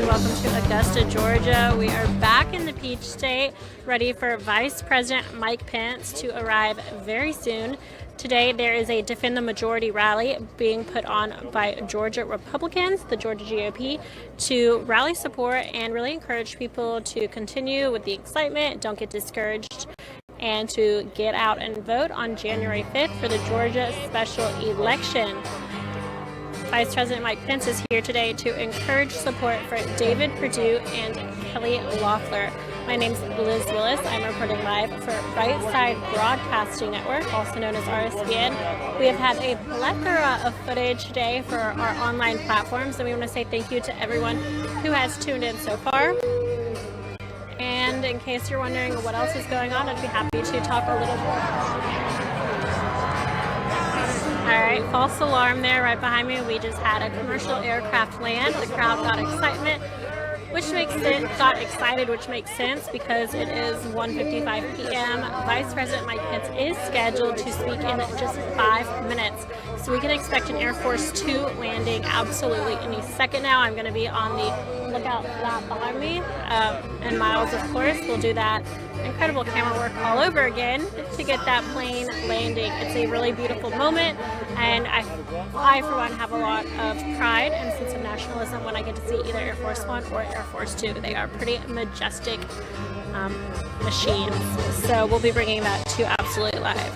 and welcome to Augusta, Georgia. We are back in the Peach State, ready for Vice President Mike Pence to arrive very soon. Today there is a Defend the Majority rally being put on by Georgia Republicans, the Georgia GOP, to rally support and really encourage people to continue with the excitement, don't get discouraged, and to get out and vote on January 5th for the Georgia special election. Vice President Mike Pence is here today to encourage support for David Perdue and Kelly Loeffler. My name's Liz Willis. I'm reporting live for Right Side Broadcasting Network, also known as RSBN. We have had a plethora of footage today for our online platforms, and we want to say thank you to everyone who has tuned in so far. And in case you're wondering what else is going on, I'd be happy to talk a little more. All right, false alarm there right behind me. We just had a commercial aircraft land. The crowd got excited, which makes sense because it is 1:55 p.m. Vice President Mike Pence is scheduled to speak in just 5 minutes. So we can expect an Air Force Two landing absolutely any second now. I'm going to be on the lookout for that behind me. And Miles, of course, will do that incredible camera work all over again to get that plane landing. It's a really beautiful moment, and I for one have a lot of pride and sense of nationalism when I get to see either Air Force One or Air Force Two. They are pretty majestic machines, so we'll be bringing that to you absolutely live.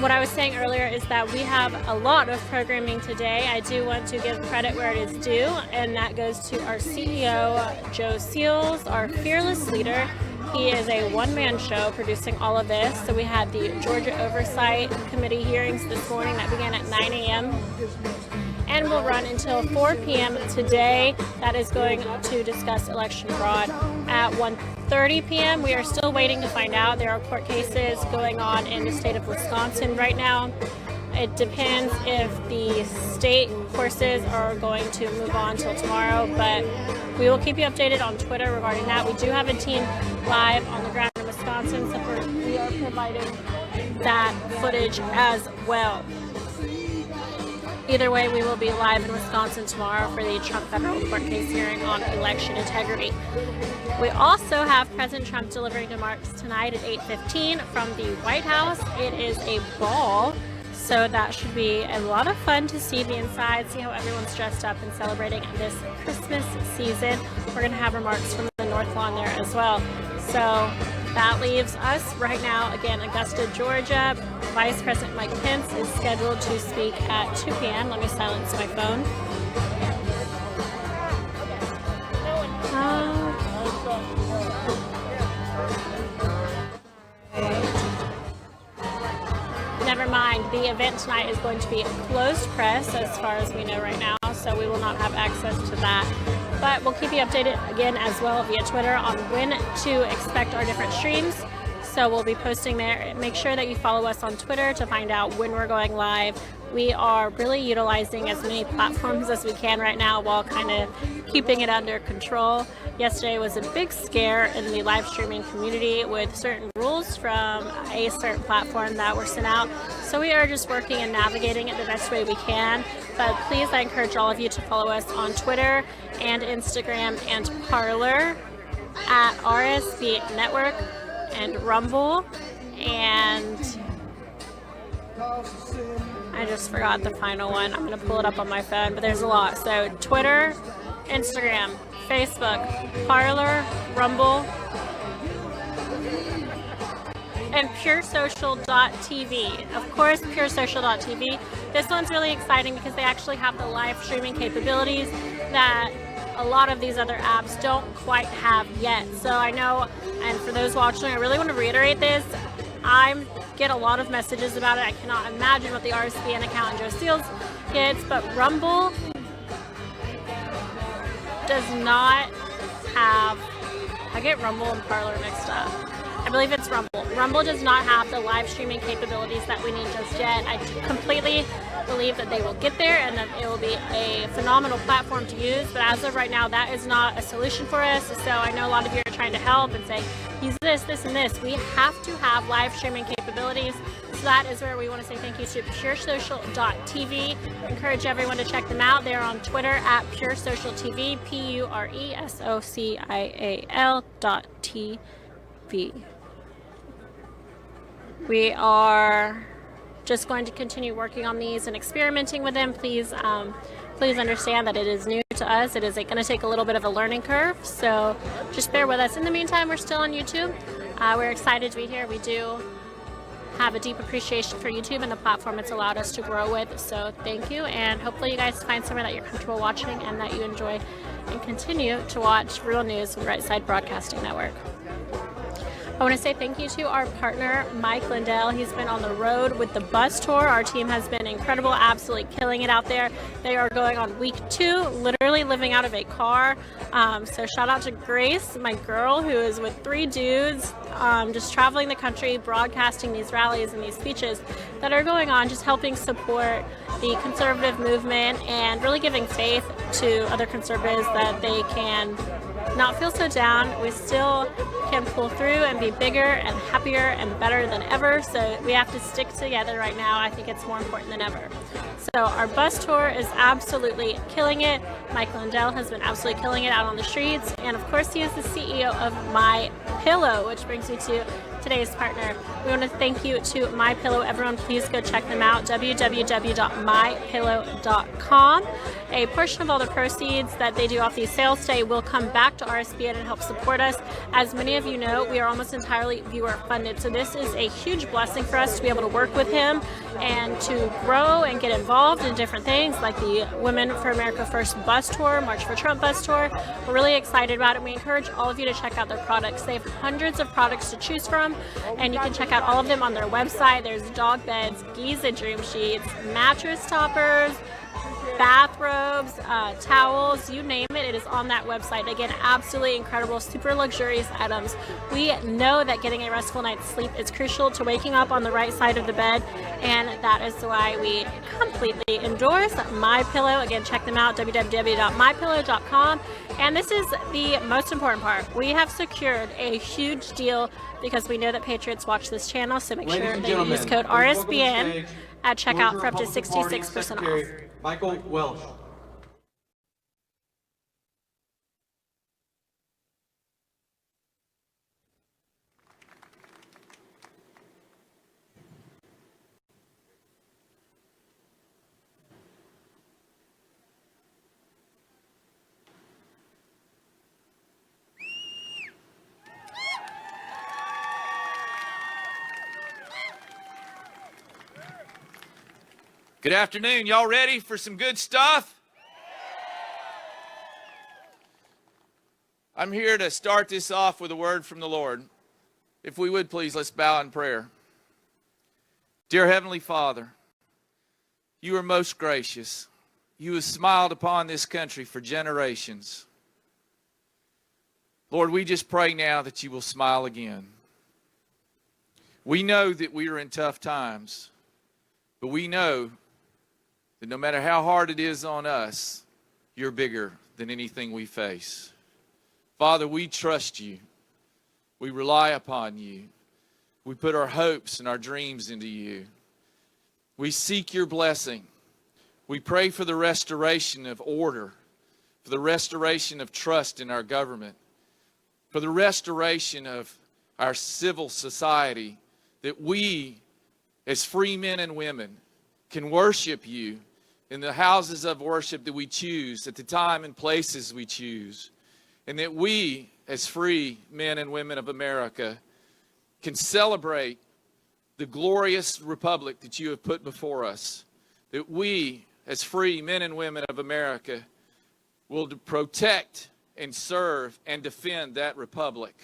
What I was saying earlier is that we have a lot of programming today. I do want to give credit where it is due, and that goes to our CEO, Joe Seals, our fearless leader. He is a one-man show producing all of this. So we had the Georgia Oversight Committee hearings this morning that began at 9 a.m. and will run until 4 p.m. today. That is going to discuss election fraud at 1:30 p.m. We are still waiting to find out. There are court cases going on in the state of Wisconsin right now. It depends if the state courses are going to move on till tomorrow, but we will keep you updated on Twitter regarding that. We do have a team live on the ground in Wisconsin, so we are providing that footage as well. Either way, we will be live in Wisconsin tomorrow for the Trump federal court case hearing on election integrity. We also have President Trump delivering remarks tonight at 8:15 from the White House. It is a ball, so that should be a lot of fun to see the inside, see how everyone's dressed up and celebrating this Christmas season. We're going to have remarks from the North Lawn there as well. So that leaves us right now, again, Augusta, Georgia. Vice President Mike Pence is scheduled to speak at 2 p.m. Let me silence my phone. Never mind, the event tonight is going to be closed press as far as we know right now, so we will not have access to that. But we'll keep you updated again as well via Twitter on when to expect our different streams. So we'll be posting there. Make sure that you follow us on Twitter to find out when we're going live. We are really utilizing as many platforms as we can right now while kind of keeping it under control. Yesterday was a big scare in the live streaming community with certain rules from a certain platform that were sent out. So we are just working and navigating it the best way we can. But please, I encourage all of you to follow us on Twitter and Instagram and Parler at RSBN Network and Rumble, and I just forgot the final one. I'm going to pull it up on my phone, but there's a lot. So Twitter, Instagram, Facebook, Parler, Rumble, and puresocial.tv. Of course, puresocial.tv. This one's really exciting because they actually have the live streaming capabilities that a lot of these other apps don't quite have yet. So I know, and for those watching, I really want to reiterate this. I get a lot of messages about it. I cannot imagine what the RSBN account and Joe Seals gets, but Rumble does not have, I get Rumble and Parler mixed up. I believe it's Rumble. Rumble does not have the live streaming capabilities that we need just yet. I completely believe that they will get there and that it will be a phenomenal platform to use, but as of right now, that is not a solution for us. So I know a lot of you are trying to help and say, use this, this, and this. We have to have live streaming capabilities So that is where we want to say thank you to puresocial.tv. Encourage everyone to check them out. They're on Twitter at puresocialtv, puresocial.tv. We are just going to continue working on these and experimenting with them. Please understand that it is new to us. It is going to take a little bit of a learning curve, so just bear with us. In the meantime, we're still on YouTube. We're excited to be here. We do have a deep appreciation for YouTube and the platform it's allowed us to grow with, so thank you, and hopefully you guys find somewhere that you're comfortable watching and that you enjoy and continue to watch Real News with Right Side Broadcasting Network. I want to say thank you to our partner, Mike Lindell. He's been on the road with the bus tour. Our team has been incredible, absolutely killing it out there. They are going on week 2, literally living out of a car. So shout out to Grace, my girl, who is with 3 dudes, just traveling the country, broadcasting these rallies and these speeches that are going on, just helping support the conservative movement and really giving faith to other conservatives that they can not feel so down. We still can pull through and be bigger and happier and better than ever. So we have to stick together right now. I think it's more important than ever. So our bus tour is absolutely killing it. Mike Lindell has been absolutely killing it out on the streets. And of course, he is the CEO of My Pillow, which brings me to today's partner. We want to thank you to My Pillow. Everyone, please go check them out, www.mypillow.com. A portion of all the proceeds that they do off these sales today will come back to RSBN and help support us. As many of you know, we are almost entirely viewer funded, so this is a huge blessing for us to be able to work with him and to grow and get involved in different things like the Women for America First bus tour, March for Trump bus tour. We're really excited about it. We encourage all of you to check out their products. They have hundreds of products to choose from, and you can check out all of them on their website. There's dog beds, Giza dream sheets, mattress toppers, bathrobes, towels, you name it, it is on that website. Again, absolutely incredible, super luxurious items. We know that getting a restful night's sleep is crucial to waking up on the right side of the bed, and that is why we completely endorse My Pillow. Again, check them out, www.mypillow.com. And this is the most important part. We have secured a huge deal because we know that Patriots watch this channel, so make sure that you use code RSBN at checkout for up to 66% off. Michael Welsh. Good afternoon. Y'all ready for some good stuff? I'm here to start this off with a word from the Lord. If we would please, let's bow in prayer. Dear Heavenly Father, you are most gracious. You have smiled upon this country for generations. Lord, we just pray now that you will smile again. We know that we are in tough times, but we know that no matter how hard it is on us, you're bigger than anything we face. Father, we trust you. We rely upon you. We put our hopes and our dreams into you. We seek your blessing. We pray for the restoration of order, for the restoration of trust in our government, for the restoration of our civil society, that we, as free men and women, can worship you in the houses of worship that we choose, at the time and places we choose, and that we, as free men and women of America, can celebrate the glorious republic that you have put before us, that we, as free men and women of America, will protect and serve and defend that republic.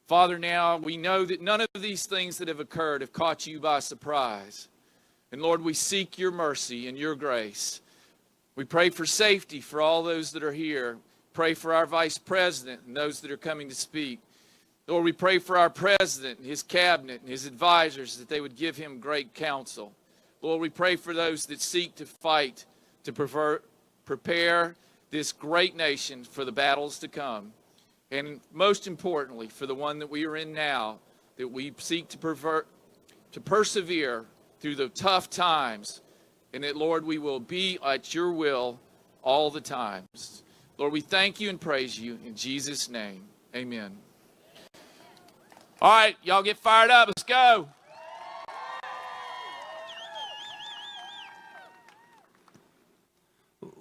Father, now we know that none of these things that have occurred have caught you by surprise. And Lord, we seek your mercy and your grace. We pray for safety for all those that are here. Pray for our Vice President and those that are coming to speak. Lord, we pray for our President and his cabinet and his advisors, that they would give him great counsel. Lord, we pray for those that seek to fight, to prepare this great nation for the battles to come. And most importantly, for the one that we are in now, that we seek to to persevere through the tough times, and that, Lord, we will be at your will all the times. Lord, we thank you and praise you in Jesus' name. Amen. All right, y'all get fired up. Let's go.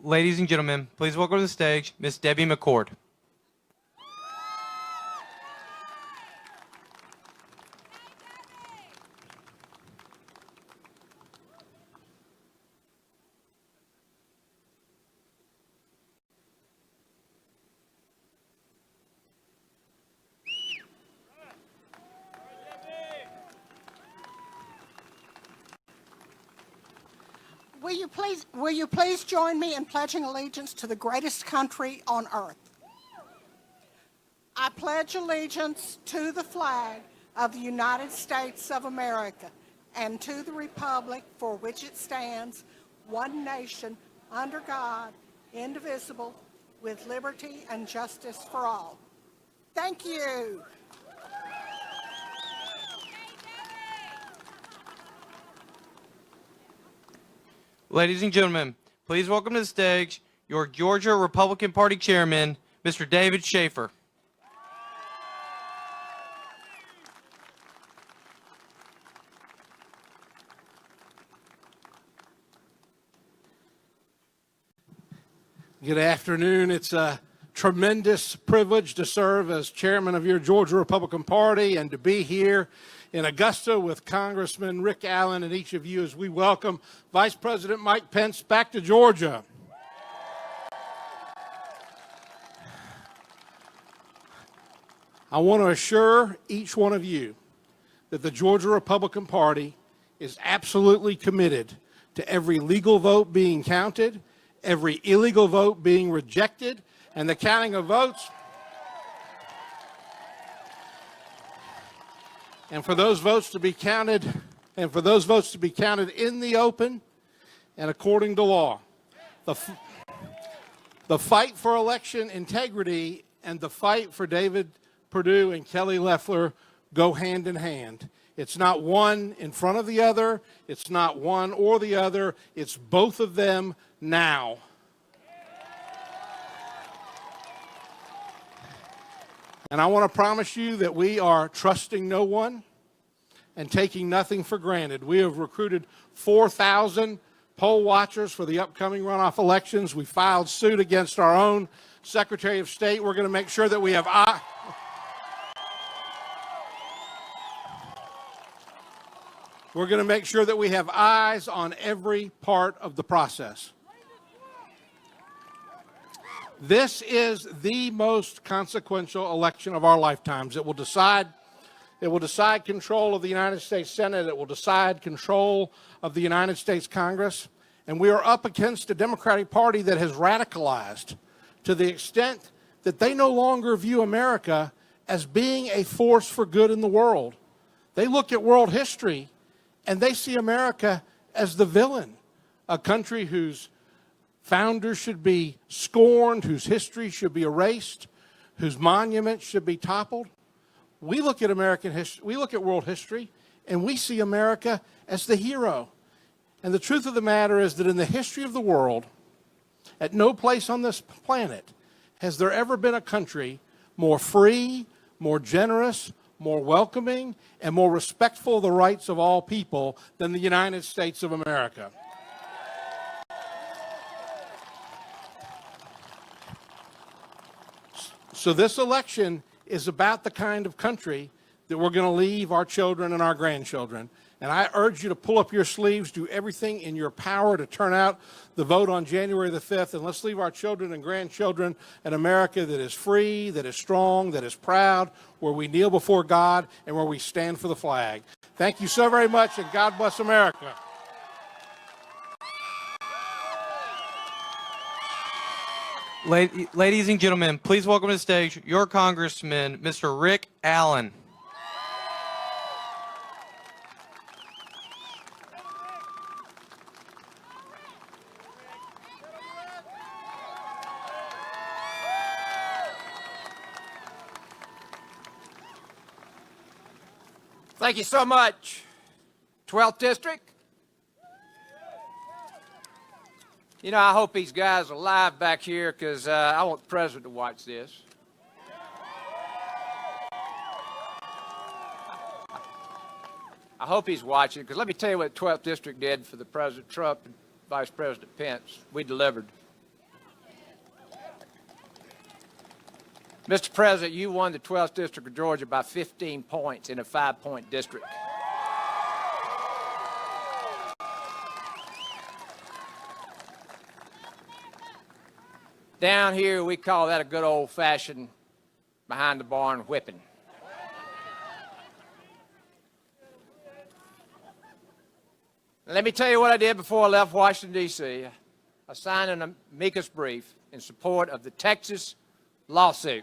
Ladies and gentlemen, please welcome to the stage Miss Debbie McCord. Will you please join me in pledging allegiance to the greatest country on earth? I pledge allegiance to the flag of the United States of America and to the republic for which it stands, one nation, under God, indivisible, with liberty and justice for all. Thank you. Ladies and gentlemen, please welcome to the stage your Georgia Republican Party Chairman, Mr. David Schaefer. Good afternoon. It's a tremendous privilege to serve as chairman of your Georgia Republican Party and to be here in Augusta with Congressman Rick Allen and each of you as we welcome Vice President Mike Pence back to Georgia. I want to assure each one of you that the Georgia Republican Party is absolutely committed to every legal vote being counted, every illegal vote being rejected, and the counting of votes. And for those votes to be counted, in the open and according to law. The fight for election integrity and the fight for David Perdue and Kelly Loeffler go hand in hand. It's not one in front of the other. It's not one or the other. It's both of them now. And I want to promise you that we are trusting no one and taking nothing for granted. We have recruited 4,000 poll watchers for the upcoming runoff elections. We filed suit against our own Secretary of State. We're going to make sure that we have eyes on every part of the process. This is the most consequential election of our lifetimes. It will decide control of the United States Senate. It will decide control of the United States Congress. And we are up against a Democratic Party that has radicalized to the extent that they no longer view America as being a force for good in the world. They look at world history and they see America as the villain, a country whose founders should be scorned, whose history should be erased, whose monuments should be toppled. We look at American history, we look at world history, and we see America as the hero. And the truth of the matter is that in the history of the world, at no place on this planet has there ever been a country more free, more generous, more welcoming, and more respectful of the rights of all people than the United States of America. So this election is about the kind of country that we're going to leave our children and our grandchildren. And I urge you to pull up your sleeves, do everything in your power to turn out the vote on January the 5th, and let's leave our children and grandchildren an America that is free, that is strong, that is proud, where we kneel before God and where we stand for the flag. Thank you so very much, and God bless America. Ladies and gentlemen, please welcome to the stage your Congressman, Mr. Rick Allen. Thank you so much. 12th District? You know, I hope these guys are live back here because I want the president to watch this. I hope he's watching because let me tell you what the 12th District did for the President Trump and Vice President Pence. We delivered. Mr. President, you won the 12th District of Georgia by 15 points in a 5-point district. Down here, we call that a good old-fashioned behind-the-barn whipping. Let me tell you what I did before I left Washington, D.C. I signed an amicus brief in support of the Texas lawsuit.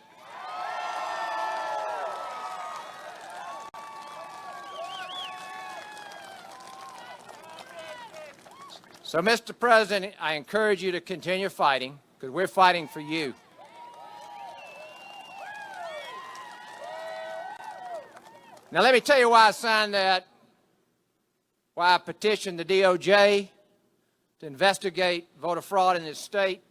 So, Mr. President, I encourage you to continue fighting because we're fighting for you. Now, let me tell you why I signed that. Why I petitioned the DOJ to investigate voter fraud in this state.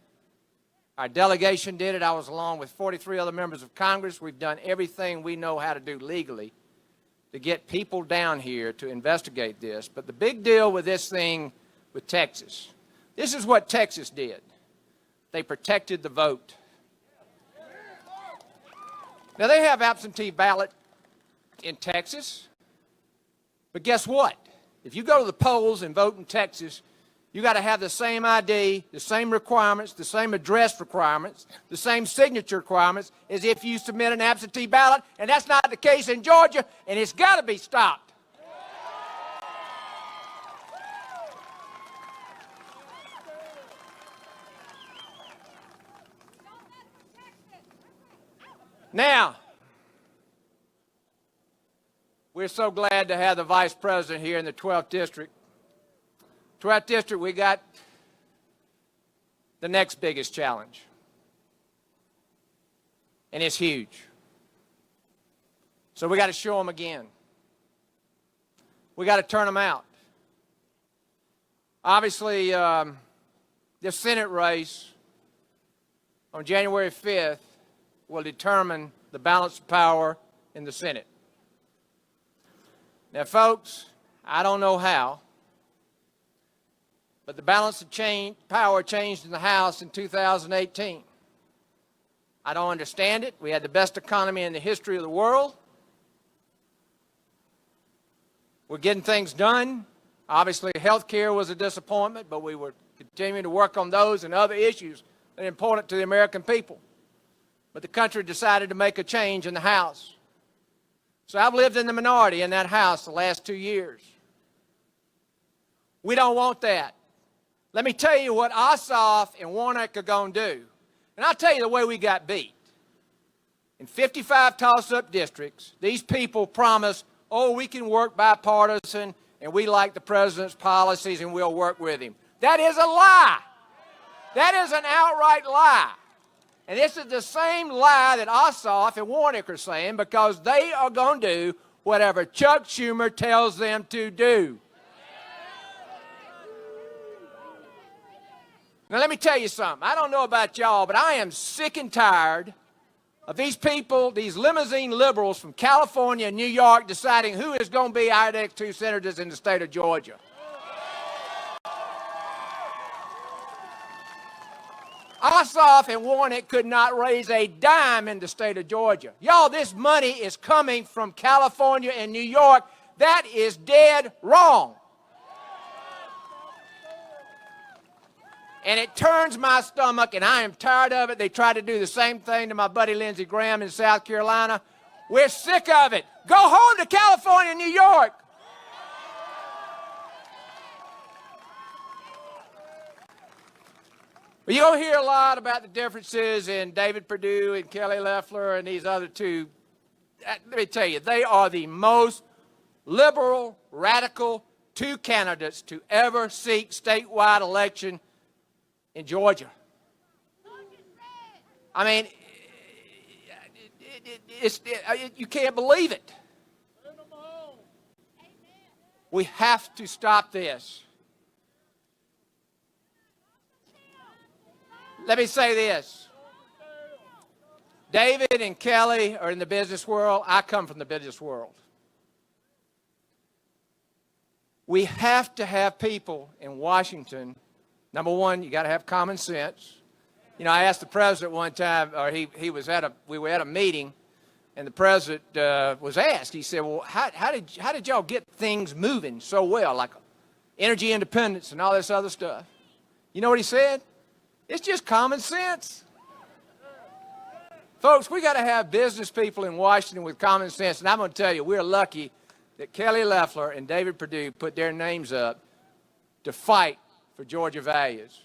Our delegation did it. I was along with 43 other members of Congress. We've done everything we know how to do legally to get people down here to investigate this. But the big deal with this thing with Texas, this is what Texas did. They protected the vote. Now, they have absentee ballot in Texas, but guess what? If you go to the polls and vote in Texas, you got to have the same ID, the same requirements, the same address requirements, the same signature requirements as if you submit an absentee ballot, and that's not the case in Georgia, and it's got to be stopped. Now, we're so glad to have the Vice President here in the 12th District. 12th District, we got the next biggest challenge. And it's huge. So we got to show them again. We got to turn them out. Obviously, this Senate race on January 5th will determine the balance of power in the Senate. Now, folks, I don't know how, but the balance of power changed in the House in 2018. I don't understand it. We had the best economy in the history of the world. We're getting things done. Obviously, health care was a disappointment, but we were continuing to work on those and other issues that are important to the American people. But the country decided to make a change in the House. So I've lived in the minority in that House the last 2 years. We don't want that. Let me tell you what Ossoff and Warnock are going to do. And I'll tell you the way we got beat. In 55 toss-up districts, these people promise, oh, we can work bipartisan and we like the president's policies and we'll work with him. That is a lie. That is an outright lie. And this is the same lie that Ossoff and Warnock are saying because they are going to do whatever Chuck Schumer tells them to do. Now, let me tell you something. I don't know about y'all, but I am sick and tired of these people, these limousine liberals from California and New York deciding who is going to be our next 2 senators in the state of Georgia. Ossoff and Warnock could not raise a dime in the state of Georgia. Y'all, this money is coming from California and New York. That is dead wrong. And it turns my stomach, and I am tired of it. They tried to do the same thing to my buddy Lindsey Graham in South Carolina. We're sick of it. Go home to California and New York. Well, you're going to hear a lot about the differences in David Perdue and Kelly Loeffler and these other two. Let me tell you, they are the most liberal, radical 2 candidates to ever seek statewide election in Georgia. I mean, you can't believe it. We have to stop this. Let me say this. David and Kelly are in the business world. I come from the business world. We have to have people in Washington. Number one, you got to have common sense. You know, I asked the president one time, or we were at a meeting, and the president was asked. He said, "Well, how did y'all get things moving so well, like energy independence and all this other stuff?" You know what he said? It's just common sense. Folks, we got to have business people in Washington with common sense, and I'm going to tell you, we're lucky that Kelly Loeffler and David Perdue put their names up to fight for Georgia values,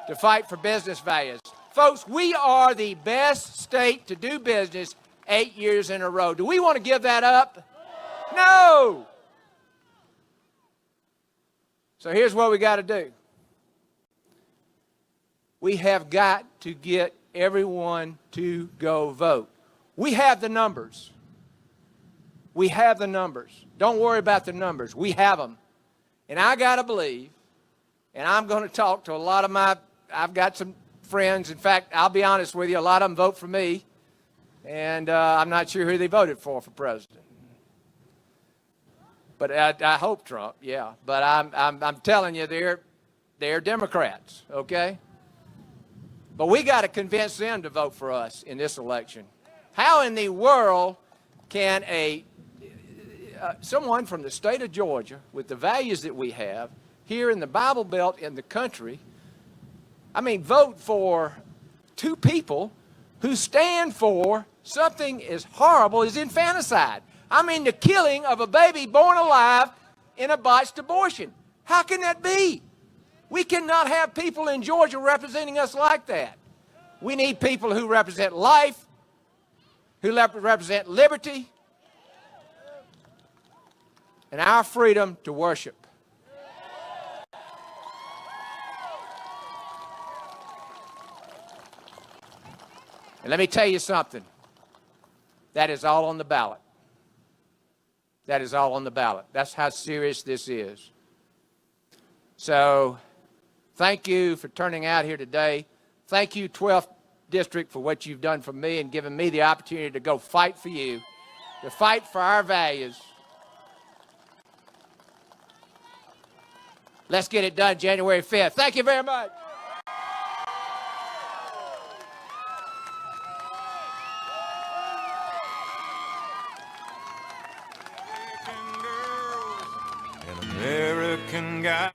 to fight for business values. Folks, we are the best state to do business 8 years in a row. Do we want to give that up? No! So here's what we got to do. We have got to get everyone to go vote. We have the numbers. We have the numbers. Don't worry about the numbers. We have them. And I got to believe, and I'm going to talk to a lot of I've got some friends. In fact, I'll be honest with you, a lot of them vote for me, and I'm not sure who they voted for president. But I hope Trump, yeah. But I'm telling you, they're Democrats, okay? But we got to convince them to vote for us in this election. How in the world can someone from the state of Georgia, with the values that we have here in the Bible Belt in the country, vote for two people who stand for something as horrible as infanticide? The killing of a baby born alive in a botched abortion. How can that be? We cannot have people in Georgia representing us like that. We need people who represent life, who represent liberty, and our freedom to worship. And let me tell you something. That is all on the ballot. That is all on the ballot. That's how serious this is. So, thank you for turning out here today. Thank you, 12th District, for what you've done for me and given me the opportunity to go fight for you, to fight for our values. Let's get it done January 5th. Thank you very much. An American guy.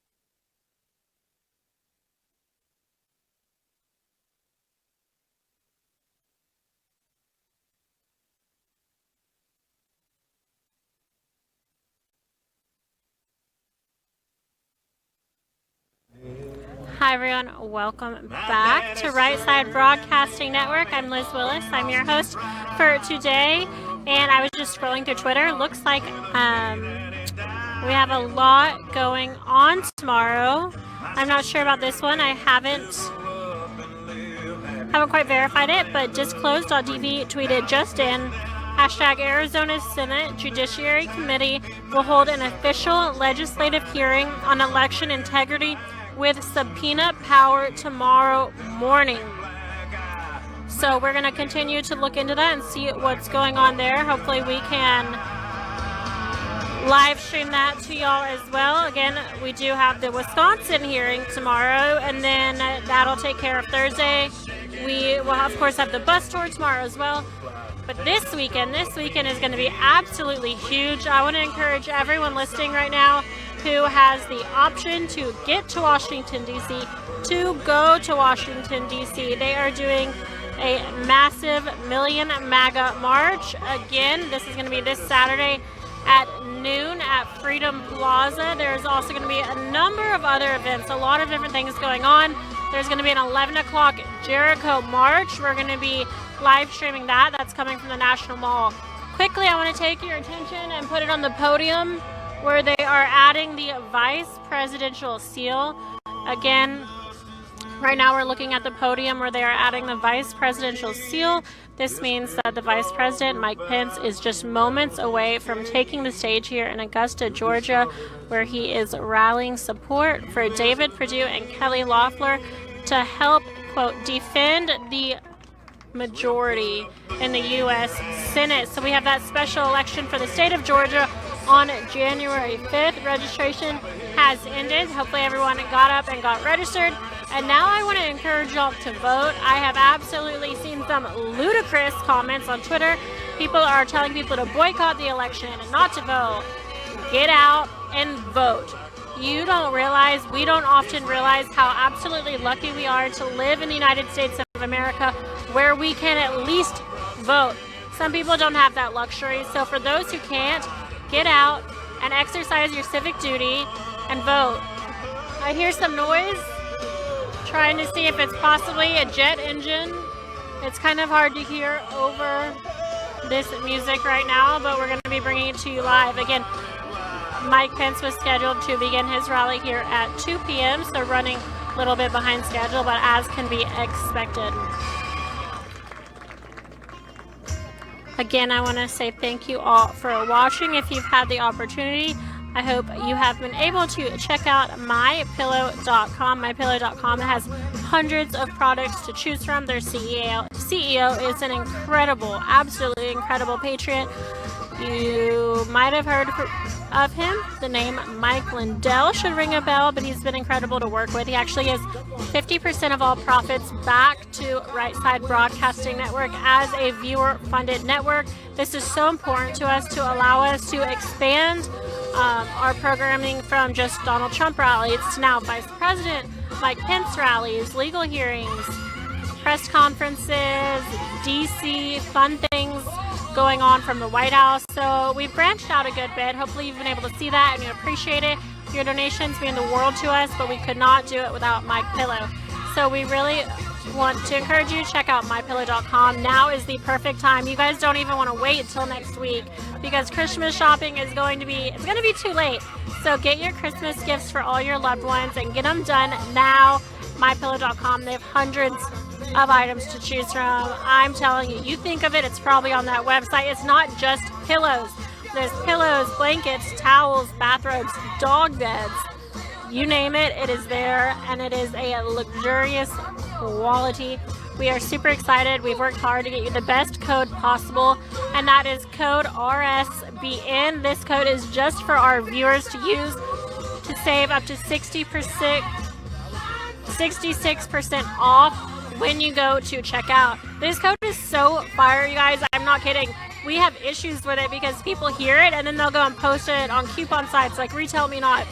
Hi everyone, welcome back to Right Side Broadcasting Network. I'm Liz Willis. I'm your host for today, and I was just scrolling through Twitter. Looks like we have a lot going on tomorrow. I'm not sure about this one. I haven't quite verified it, but disclosed.tv tweeted just in, #Arizona Senate Judiciary Committee will hold an official legislative hearing on election integrity with subpoena power tomorrow morning. So we're going to continue to look into that and see what's going on there. Hopefully we can live stream that to y'all as well. Again, we do have the Wisconsin hearing tomorrow, and then that'll take care of Thursday. We will of course have the bus tour tomorrow as well. But this weekend is going to be absolutely huge. I want to encourage everyone listening right now who has the option to get to Washington, D.C., to go to Washington, D.C. They are doing a massive Million MAGA March. Again, this is going to be this Saturday at noon at Freedom Plaza. There's also going to be a number of other events, a lot of different things going on. There's going to be an 11 o'clock Jericho March. We're going to be live streaming that. That's coming from the National Mall. Quickly, I want to take your attention and put it on the podium where they are adding the vice presidential seal. Again, Right now we're looking at the podium where they are adding the vice presidential seal. This means that the Vice President, Mike Pence, is just moments away from taking the stage here in Augusta, Georgia, where he is rallying support for David Perdue and Kelly Loeffler to help, quote, defend the majority in the U.S. Senate. So we have that special election for the state of Georgia on January 5th. Registration has ended. Hopefully everyone got up and got registered. And now I want to encourage y'all to vote. I have absolutely seen some ludicrous comments on Twitter. People are telling people to boycott the election and not to vote. Get out and vote. You don't realize, we don't often realize how absolutely lucky we are to live in the United States of America where we can at least vote. Some people don't have that luxury. So for those who can't, get out and exercise your civic duty and vote. I hear some noise. Trying to see if it's possibly a jet engine. It's kind of hard to hear over this music right now, but we're going to be bringing it to you live. Again, Mike Pence was scheduled to begin his rally here at 2 p.m., so running a little bit behind schedule, but as can be expected. Again, I want to say thank you all for watching. If you've had the opportunity, I hope you have been able to check out mypillow.com. Mypillow.com has hundreds of products to choose from. Their CEO is an incredible, absolutely incredible patriot. You might have heard of him. The name Mike Lindell should ring a bell, but he's been incredible to work with. He actually gives 50% of all profits back to Right Side Broadcasting Network as a viewer-funded network. This is so important to us to allow us to expand our programming from just Donald Trump rallies to now Vice President Mike Pence rallies, legal hearings, press conferences, DC, fun things going on from the White House. So we've branched out a good bit. Hopefully you've been able to see that and you appreciate it. Your donations mean the world to us, but we could not do it without Mike Pillow. So we really want to encourage you to check out mypillow.com. Now is the perfect time. You guys don't even want to wait until next week because Christmas shopping is going to be too late. So get your Christmas gifts for all your loved ones and get them done now. mypillow.com. They have hundreds of items to choose from. I'm telling you, you think of it, it's probably on that website. It's not just pillows. There's pillows, blankets, towels, bathrobes, dog beds. You name it, it is there, and it is a luxurious quality. We are super excited. We've worked hard to get you the best code possible, and that is code RSBN. This code is just for our viewers to use to save up to 66% off when you go to checkout. This code is so fire, you guys. I'm not kidding. We have issues with it because people hear it and then they'll go and post it on coupon sites like Retail Me Not.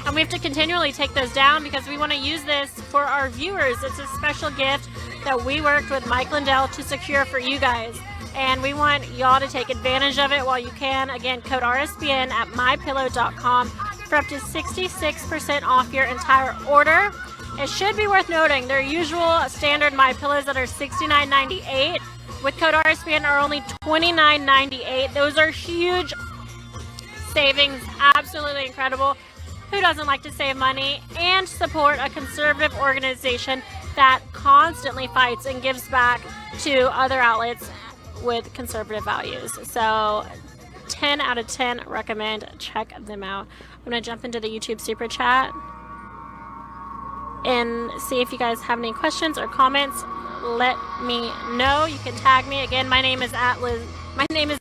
And we have to continually take those down because we want to use this for our viewers. It's a special gift that we worked with Mike Lindell to secure for you guys. And we want y'all to take advantage of it while you can. Again, code RSBN at mypillow.com for up to 66% off your entire order. It should be worth noting their usual standard My Pillows that are $69.98 with code RSBN are only $29.98. Those are huge savings, absolutely incredible. Who doesn't like to save money and support a conservative organization that constantly fights and gives back to other outlets with conservative values? So 10 out of 10 recommend. Check them out. I'm going to jump into the YouTube super chat and see if you guys have any questions or comments. Let me know. You can tag me. Again, my name is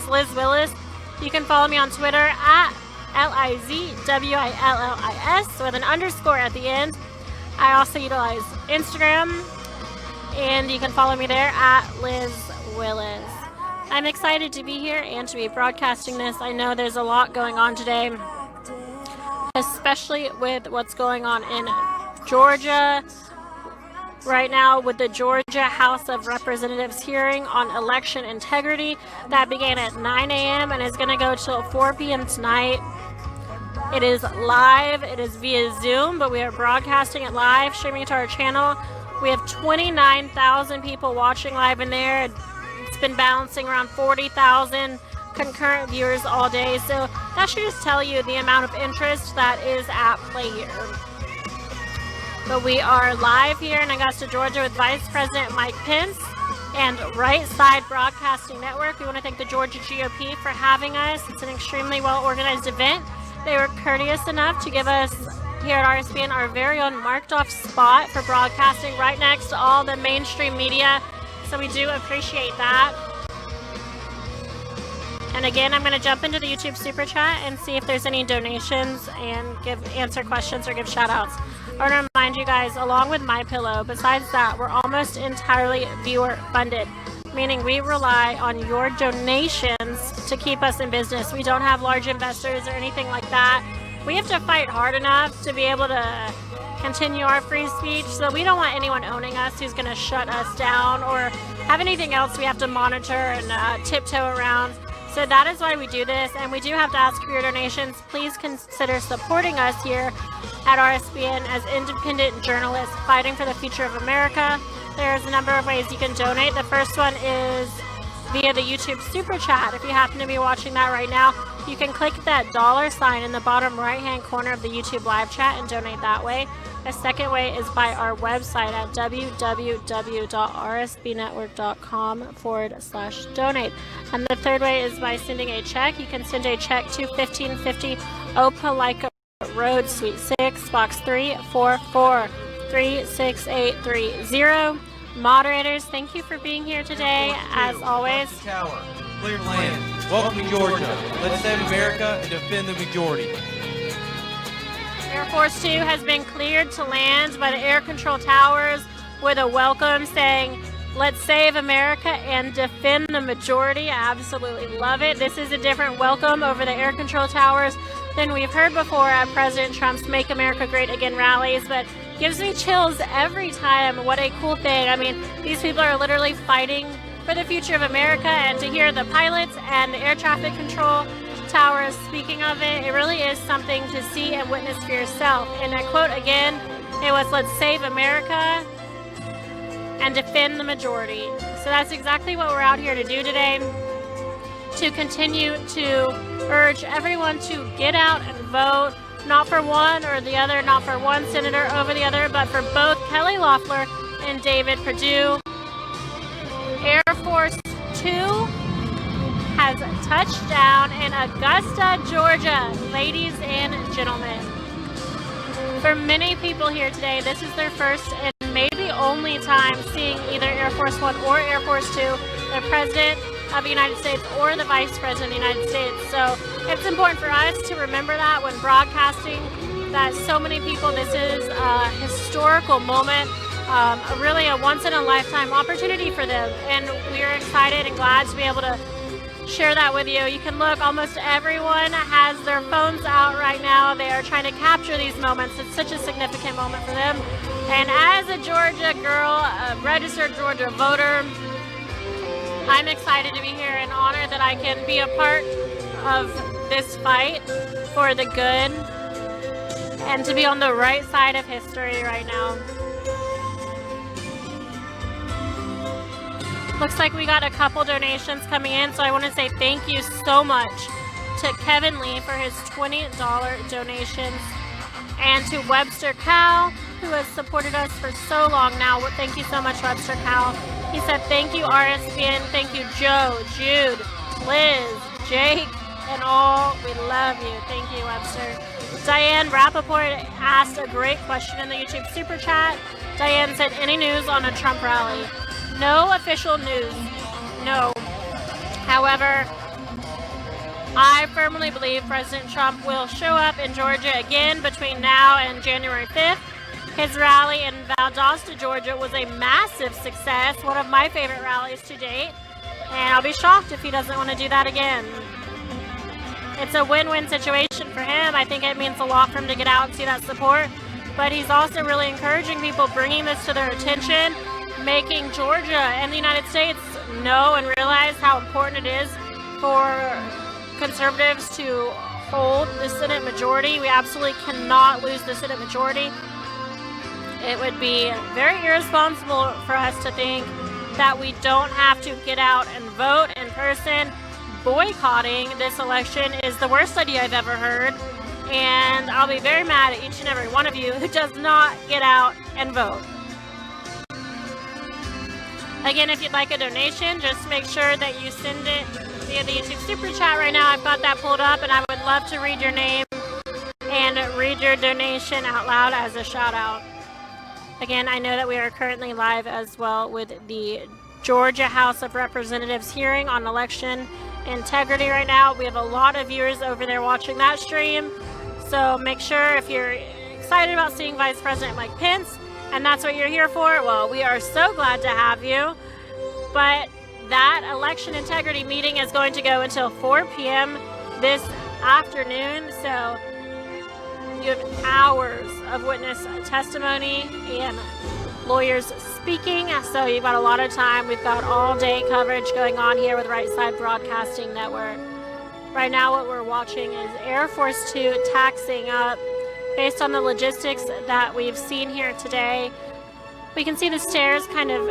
Liz Willis. You can follow me on Twitter at LIZWILLIS with an underscore at the end. I also utilize Instagram, and you can follow me there at Liz Willis. I'm excited to be here and to be broadcasting this. I know there's a lot going on today, especially with what's going on in Georgia right now with the Georgia House of Representatives hearing on election integrity that began at 9 a.m. and is going to go till 4 p.m. tonight. It is live. It is via Zoom, but we are broadcasting it live, streaming to our channel. We have 29,000 people watching live in there. It's been bouncing around 40,000 concurrent viewers all day. So that should just tell you the amount of interest that is at play here. But we are live here in Augusta, Georgia with Vice President Mike Pence and Right Side Broadcasting Network. We want to thank the Georgia GOP for having us. It's an extremely well-organized event. They were courteous enough to give us here at RSBN our very own marked off spot for broadcasting right next to all the mainstream media. So we do appreciate that. And again, I'm going to jump into the YouTube Super Chat and see if there's any donations and answer questions or give shout outs. I want to remind you guys, along with MyPillow, besides that, we're almost entirely viewer funded, meaning we rely on your donations to keep us in business. We don't have large investors or anything like that. We have to fight hard enough to be able to continue our free speech, so we don't want anyone owning us who's going to shut us down or have anything else we have to monitor and tiptoe around. So that is why we do this, and we do have to ask for your donations. Please consider supporting us here at RSBN as independent journalists fighting for the future of America. There's a number of ways you can donate. The first one is via the YouTube Super Chat. If you happen to be watching that right now, you can click that $sign in the bottom right-hand corner of the YouTube live chat and donate that way. A second way is by our website at www.rsbnetwork.com/donate. And the third way is by sending a check. You can send a check to 1550 Opelika Road, Suite 6, Box 344 36830. Moderators, thank you for being here today. As always, Tower, cleared land. Welcome to Georgia. Let's save America and defend the majority. Air Force 2 has been cleared to land by the air control towers with a welcome saying, "Let's save America and defend the majority." I absolutely love it. This is a different welcome over the air control towers than we've heard before at President Trump's Make America Great Again rallies, but gives me chills every time. What a cool thing. I mean, these people are literally fighting for the future of America, and to hear the pilots and the air traffic control towers speaking of it, it really is something to see and witness for yourself. And I quote again, it was, "Let's save America and defend the majority." So that's exactly what we're out here to do today, to continue to urge everyone to get out and vote, not for one or the other, not for one senator over the other, but for both Kelly Loeffler and David Perdue. Air Force 2 has touched down in Augusta, Georgia, ladies and gentlemen. For many people here today, this is their first and maybe only time seeing either Air Force 1 or Air Force 2, the President of the United States or the Vice President of the United States. So it's important for us to remember that when broadcasting, that so many people, this is a historical moment, really a once-in-a-lifetime opportunity for them. And we are excited and glad to be able to share that with you. You can look, almost everyone has their phones out right now. They are trying to capture these moments. It's such a significant moment for them. And as a Georgia girl, a registered Georgia voter, I'm excited to be here and honored that I can be a part of this fight for the good and to be on the right side of history right now. Looks like we got a couple donations coming in, so I want to say thank you so much to Kevin Lee for his $20 donations, and to Webster Cow, who has supported us for so long now. Thank you so much, Webster Cow. He said, "Thank you, RSBN. Thank you, Joe, Jude, Liz, Jake, and all. We love you." Thank you, Webster. Diane Rappaport asked a great question in the YouTube Super Chat. Diane said, "Any news on a Trump rally?" No official news, no. However, I firmly believe President Trump will show up in Georgia again between now and January 5th. His rally in Valdosta, Georgia was a massive success, one of my favorite rallies to date, and I'll be shocked if he doesn't want to do that again. It's a win-win situation for him. I think it means a lot for him to get out and see that support, but he's also really encouraging people, bringing this to their attention, making Georgia and the United States know and realize how important it is for conservatives to hold the Senate majority. We absolutely cannot lose the Senate majority. It would be very irresponsible for us to think that we don't have to get out and vote in person. Boycotting this election is the worst idea I've ever heard. and I'll be very mad at each and every one of you who does not get out and vote. Again, if you'd like a donation, just make sure that you send it via the YouTube Super Chat right now. I've got that pulled up, and I would love to read your name and read your donation out loud as a shout out. Again, I know that we are currently live as well with the Georgia House of Representatives hearing on election integrity right now. We have a lot of viewers over there watching that stream. So make sure, if you're excited about seeing Vice President Mike Pence, and that's what you're here for, well, we are so glad to have you. But that election integrity meeting is going to go until 4 p.m. this afternoon. So you have hours of witness testimony and lawyers speaking. So you've got a lot of time. We've got all day coverage going on here with Right Side Broadcasting Network. Right now what we're watching is Air Force 2 taxing up. Based on the logistics that we've seen here today, we can see the stairs kind of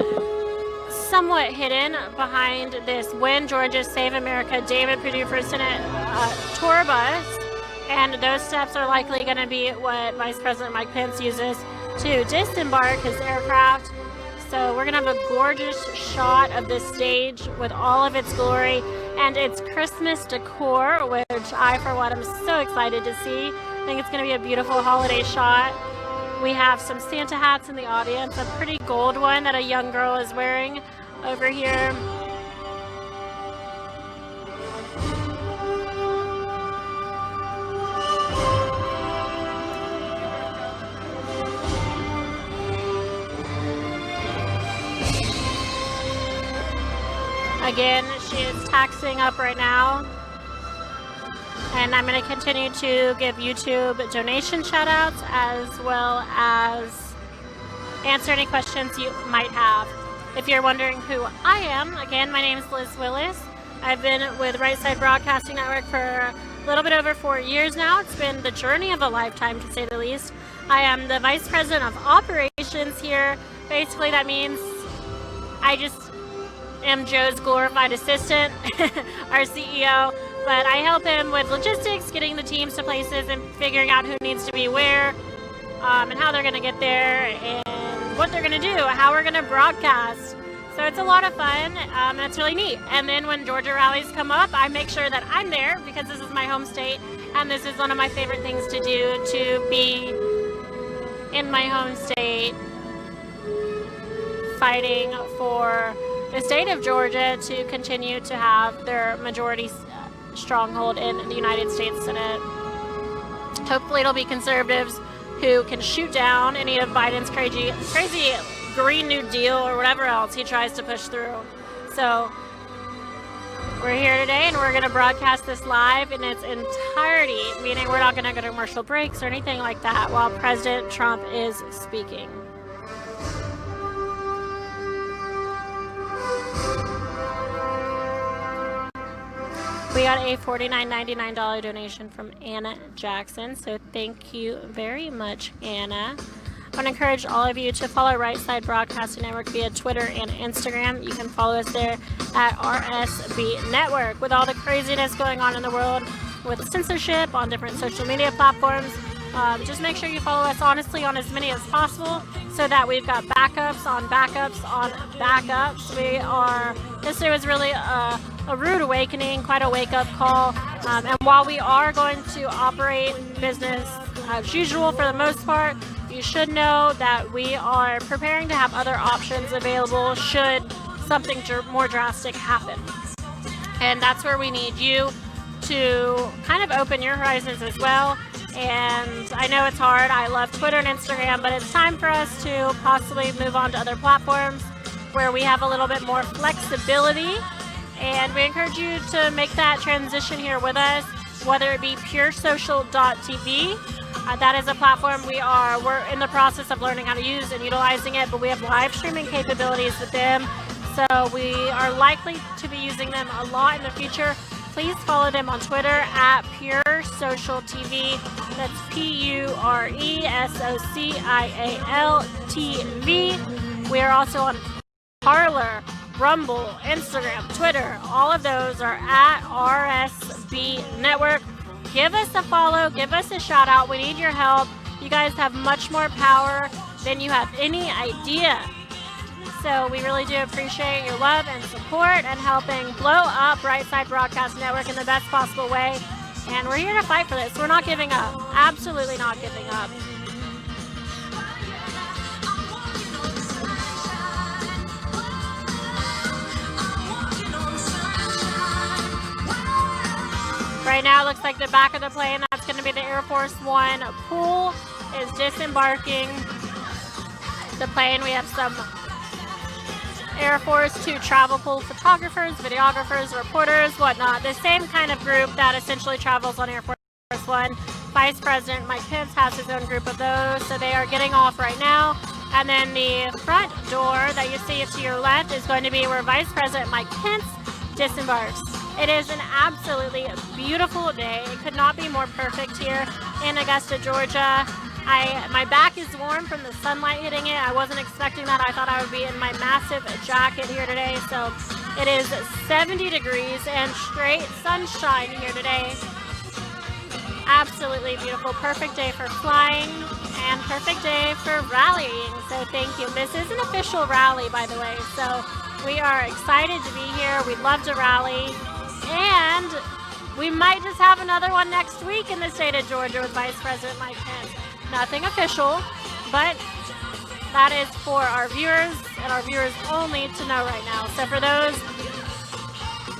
somewhat hidden behind this Win Georgia Save America David Perdue for Senate tour bus, and those steps are likely going to be what Vice President Mike Pence uses to disembark his aircraft. So we're going to have a gorgeous shot of this stage with all of its glory and its Christmas decor, which I, for one, am so excited to see. I think it's going to be a beautiful holiday shot. We have some Santa hats in the audience, a pretty gold one that a young girl is wearing over here. Again, she is taxing up right now. And I'm going to continue to give YouTube donation shout-outs as well as answer any questions you might have. If you're wondering who I am, again, my name is Liz Willis. I've been with Right Side Broadcasting Network for a little bit over 4 years now. It's been the journey of a lifetime, to say the least. I am the Vice President of Operations here. Basically, that means I just am Joe's glorified assistant, our CEO. But I help him with logistics, getting the teams to places and figuring out who needs to be where, and how they're going to get there, and what they're going to do, how we're going to broadcast. So it's a lot of fun, and it's really neat. And then when Georgia rallies come up, I make sure that I'm there because this is my home state, and this is one of my favorite things to do, to be in my home state, fighting for the state of Georgia to continue to have their majority stronghold in the United States Senate. Hopefully it'll be conservatives who can shoot down any of Biden's crazy Green New Deal or whatever else he tries to push through. So we're here today and we're going to broadcast this live in its entirety, meaning we're not going to go to commercial breaks or anything like that while President Trump is speaking. We got a $49.99 donation from Anna Jackson, so thank you very much, Anna. I want to encourage all of you to follow Right Side Broadcasting Network via Twitter and Instagram. You can follow us there at RSB Network. With all the craziness going on in the world with censorship on different social media platforms, just make sure you follow us honestly on as many as possible so that we've got backups on backups on backups. Yesterday was really a rude awakening, quite a wake-up call. And while we are going to operate business as usual for the most part, you should know that we are preparing to have other options available should something more drastic happen. And that's where we need you to kind of open your horizons as well. And I know it's hard. I love Twitter and Instagram, but it's time for us to possibly move on to other platforms where we have a little bit more flexibility. And we encourage you to make that transition here with us, whether it be puresocial.tv. That is a platform we're in the process of learning how to use and utilizing it, but we have live streaming capabilities with them. So we are likely to be using them a lot in the future. Please follow them on Twitter at puresocialtv. That's PURESOCIALTV. We are also on Parler, Rumble, Instagram, Twitter. All of those are at RSB Network. give us a follow, give us a shout out. We need your help. You guys have much more power than you have any idea. So we really do appreciate your love and support and helping blow up Right Side Broadcast Network in the best possible way. And we're here to fight for this. We're not giving up. Absolutely not giving up. Right now, it looks like the back of the plane, that's going to be the Air Force One pool, is disembarking the plane. We have some Air Force Two travel pool photographers, videographers, reporters, whatnot. The same kind of group that essentially travels on Air Force One. Vice President Mike Pence has his own group of those, so they are getting off right now. And then the front door that you see to your left is going to be where Vice President Mike Pence disembarks. It is an absolutely beautiful day. It could not be more perfect here in Augusta, Georgia. My back is warm from the sunlight hitting it. I wasn't expecting that. I thought I would be in my massive jacket here today. So it is 70 degrees and straight sunshine here today. Absolutely beautiful. Perfect day for flying and perfect day for rallying. So thank you. This is an official rally, by the way. So we are excited to be here. We'd love to rally. And we might just have another one next week in the state of Georgia with Vice President Mike Pence. Nothing official, but that is for our viewers and our viewers only to know right now. So for those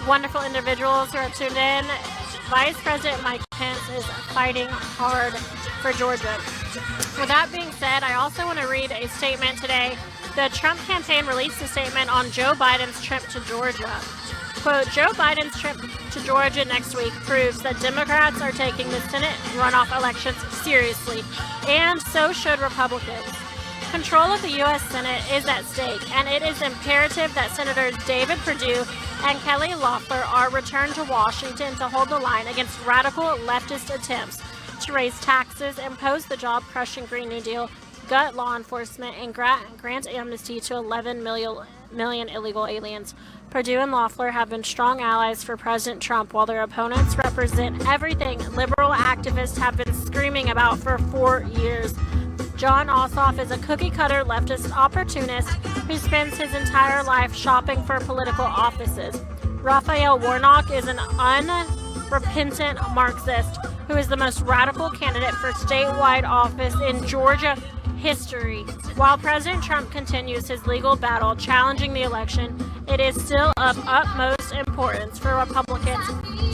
wonderful individuals who are tuned in, Vice President Mike Pence is fighting hard for Georgia. With that being said, I also want to read a statement today. The Trump campaign released a statement on Joe Biden's trip to Georgia. Quote, Joe Biden's trip to Georgia next week proves that Democrats are taking the Senate runoff elections seriously, and so should Republicans. Control of the U.S. Senate is at stake, and it is imperative that Senators David Perdue and Kelly Loeffler are returned to Washington to hold the line against radical leftist attempts to raise taxes, impose the job-crushing Green New Deal, gut law enforcement, and grant amnesty to 11 million illegal aliens. Perdue and Loeffler have been strong allies for President Trump, while their opponents represent everything liberal activists have been screaming about for 4 years. John Ossoff is a cookie-cutter leftist opportunist who spends his entire life shopping for political offices. Raphael Warnock is an unrepentant Marxist who is the most radical candidate for statewide office in Georgia history. While President Trump continues his legal battle challenging the election, it is still of utmost importance for Republicans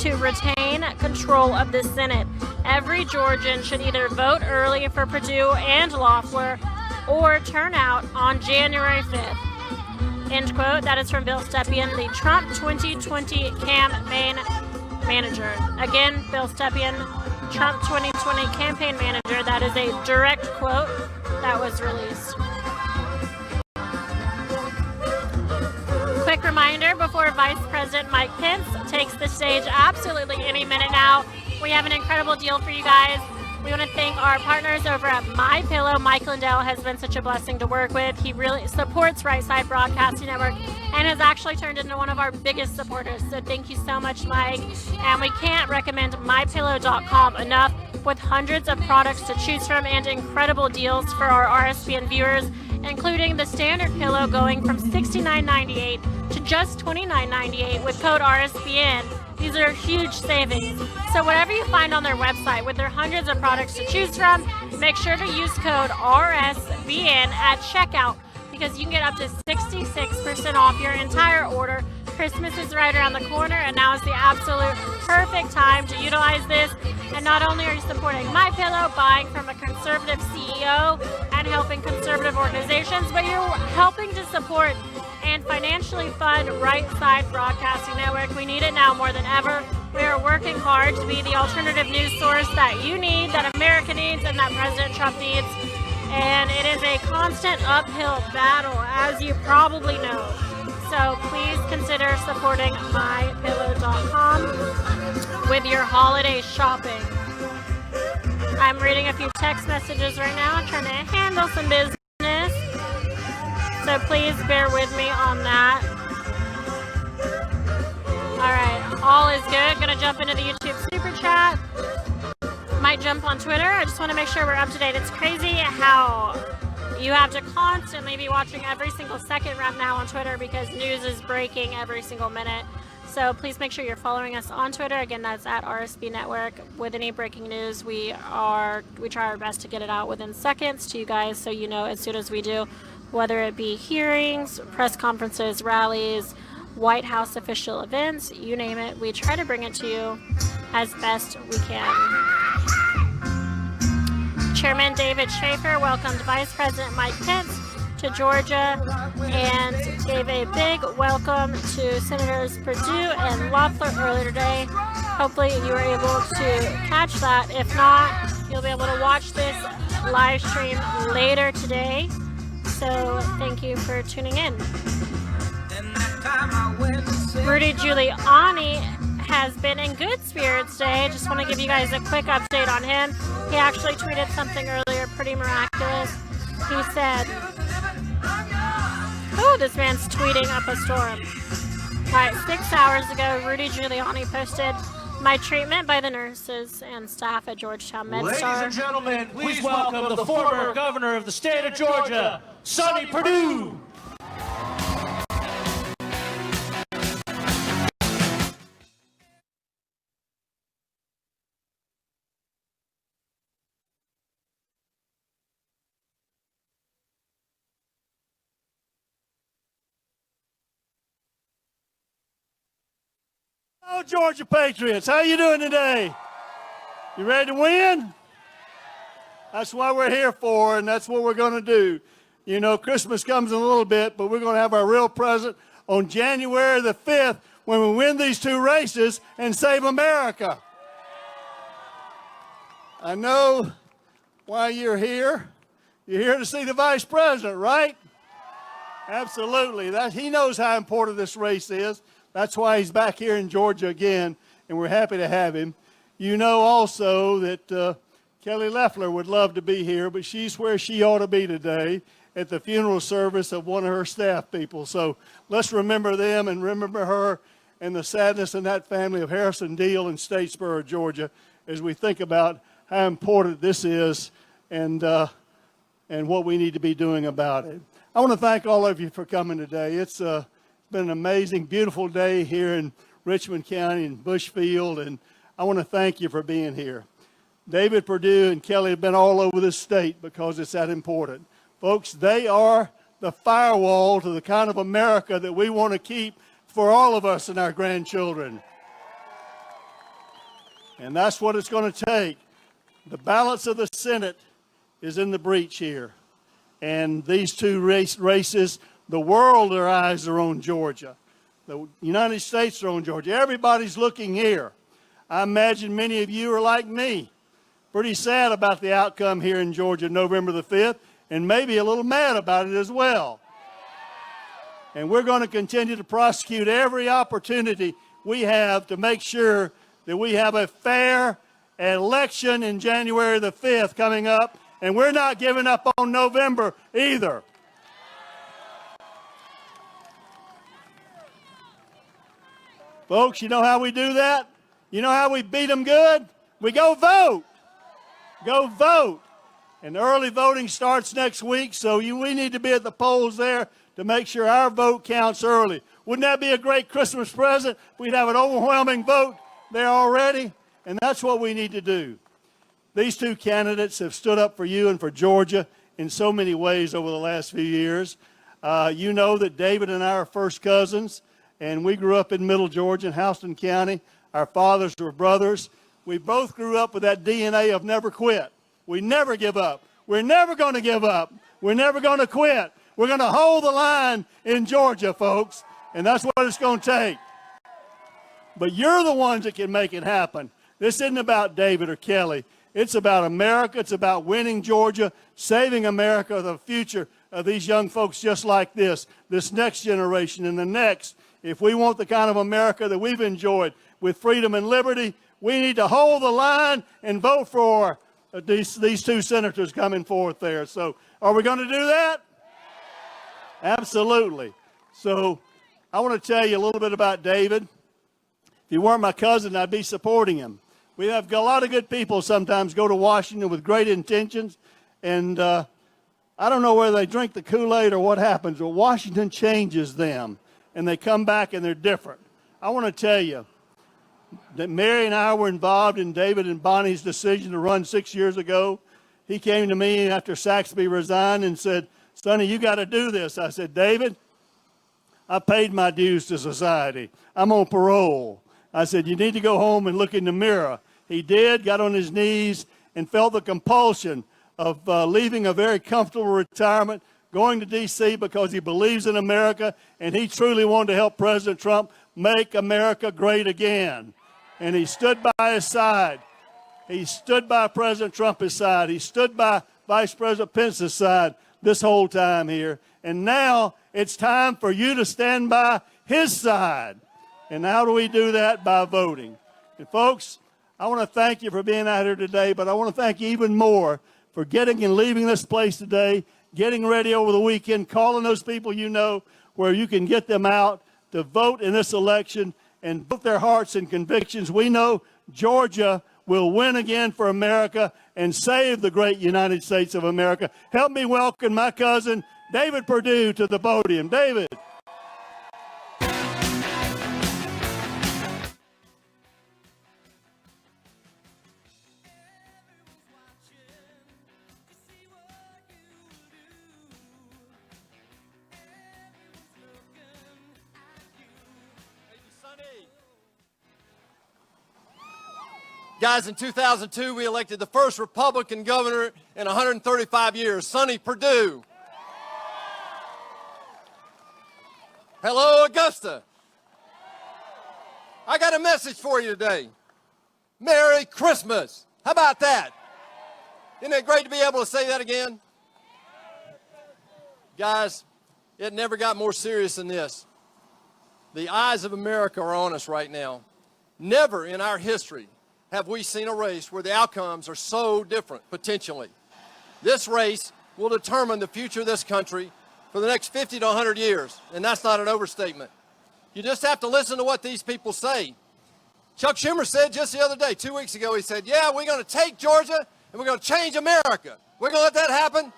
to retain control of the Senate. Every Georgian should either vote early for Perdue and Loeffler or turn out on January 5th. End quote. That is from Bill Stepien, the Trump 2020 campaign manager. Again, Bill Stepien, Trump 2020 campaign manager. That is a direct quote that was released. Quick reminder before Vice President Mike Pence takes the stage absolutely any minute now. We have an incredible deal for you guys. We want to thank our partners over at MyPillow. Mike Lindell has been such a blessing to work with. He really supports Right Side Broadcasting Network and has actually turned into one of our biggest supporters. So thank you so much, Mike. And we can't recommend MyPillow.com enough, with hundreds of products to choose from and incredible deals for our RSBN viewers, including the standard pillow going from $69.98 to just $29.98 with code RSBN. These are huge savings. So whatever you find on their website with their hundreds of products to choose from, make sure to use code RSBN at checkout, because you can get up to 66% off your entire order. Christmas is right around the corner, and now is the absolute perfect time to utilize this. And not only are you supporting MyPillow, buying from a conservative CEO and helping conservative organizations, but you're helping to support and financially fund Right Side Broadcasting Network. We need it now more than ever. We are working hard to be the alternative news source that you need, that America needs, and that President Trump needs. And it is a constant uphill battle, as you probably know. So please consider supporting MyPillow.com with your holiday shopping. I'm reading a few text messages right now, trying to handle some business. So please bear with me on that. All right, all is good. Gonna jump into the YouTube super chat. might jump on Twitter. I just want to make sure we're up to date. It's crazy how you have to constantly be watching every single second right now on Twitter because news is breaking every single minute. So please make sure you're following us on Twitter. Again, that's at RSB Network. With any breaking news, we try our best to get it out within seconds to you guys, so you know as soon as we do, whether it be hearings, press conferences, rallies, White House official events, you name it. We try to bring it to you as best we can. Chairman David Schaefer welcomed Vice President Mike Pence to Georgia and gave a big welcome to Senators Perdue and Loeffler earlier today. Hopefully you were able to catch that. If not, you'll be able to watch this live stream later today. So thank you for tuning in. Rudy Giuliani has been in good spirits today. Just want to give you guys a quick update on him. He actually tweeted something earlier pretty miraculous. He said, oh, this man's tweeting up a storm. All right, 6 hours ago, Rudy Giuliani posted, my treatment by the nurses and staff at Georgetown MedStar. Ladies and gentlemen, please welcome the former governor of the state of Georgia, Sonny Perdue. Hello, Georgia Patriots. How you doing today? You ready to win? That's what we're here for, and that's what we're going to do. You know, Christmas comes in a little bit, but we're going to have our real present on January the 5th when we win these two races and save America. I know why you're here. You're here to see the Vice President, right? Absolutely. He knows how important this race is. That's why he's back here in Georgia again, and we're happy to have him. You know also that Kelly Loeffler would love to be here, but she's where she ought to be today at the funeral service of one of her staff people. So let's remember them and remember her and the sadness in that family of Harrison Deal in Statesboro, Georgia, as we think about how important this is and what we need to be doing about it. I want to thank all of you for coming today. It's been an amazing, beautiful day here in Richmond County and Bushfield, and I want to thank you for being here. David Perdue and Kelly have been all over this state because it's that important. Folks, they are the firewall to the kind of America that we want to keep for all of us and our grandchildren. And that's what it's going to take. The balance of the Senate is in the breach here. And these two races, the world, their eyes are on Georgia. The United States are on Georgia. Everybody's looking here. I imagine many of you are like me, pretty sad about the outcome here in Georgia November the 5th, and maybe a little mad about it as well. And we're going to continue to prosecute every opportunity we have to make sure that we have a fair election in January the 5th coming up, and we're not giving up on November either. Folks, you know how we do that? You know how we beat them good? We go vote. Go vote. And early voting starts next week, so we need to be at the polls there to make sure our vote counts early. Wouldn't that be a great Christmas present? We'd have an overwhelming vote there already, and that's what we need to do. These two candidates have stood up for you and for Georgia in so many ways over the last few years. You know that David and I are first cousins, and we grew up in Middle Georgia in Houston County. Our fathers were brothers. We both grew up with that DNA of never quit. We never give up. We're never going to give up. We're never going to quit. We're going to hold the line in Georgia, folks, and that's what it's going to take. But you're the ones that can make it happen. This isn't about David or Kelly. It's about America. It's about winning Georgia, saving America, the future of these young folks just like this next generation and the next. If we want the kind of America that we've enjoyed with freedom and liberty, we need to hold the line and vote for these two senators coming forth there. So are we going to do that? Absolutely. So I want to tell you a little bit about David. If he weren't my cousin, I'd be supporting him. We have a lot of good people sometimes go to Washington with great intentions, and I don't know whether they drink the Kool-Aid or what happens, but Washington changes them, and they come back and they're different. I want to tell you that Mary and I were involved in David and Bonnie's decision to run 6 years ago. He came to me after Saxby resigned and said, "Sonny, you got to do this." I said, "David, I paid my dues to society. I'm on parole." I said, "You need to go home and look in the mirror." He did, got on his knees, and felt the compulsion of leaving a very comfortable retirement, going to D.C. because he believes in America, and he truly wanted to help President Trump make America great again. And he stood by his side. He stood by President Trump's side. He stood by Vice President Pence's side this whole time here. And now it's time for you to stand by his side. And how do we do that? By voting. And folks, I want to thank you for being out here today, but I want to thank you even more for getting and leaving this place today, getting ready over the weekend, calling those people you know where you can get them out to vote in this election and vote their hearts and convictions. We know Georgia will win again for America and save the great United States of America. Help me welcome my cousin, David Perdue, to the podium. David. Guys, in 2002, we elected the first Republican governor in 135 years, Sonny Perdue. Hello, Augusta. I got a message for you today. Merry Christmas. How about that? Isn't it great to be able to say that again? Guys, it never got more serious than this. The eyes of America are on us right now. Never in our history have we seen a race where the outcomes are so different, potentially. This race will determine the future of this country for the next 50 to 100 years, and that's not an overstatement. You just have to listen to what these people say. Chuck Schumer said just the other day, 2 weeks ago, he said, "Yeah, we're going to take Georgia and we're going to change America. We're going to let that happen."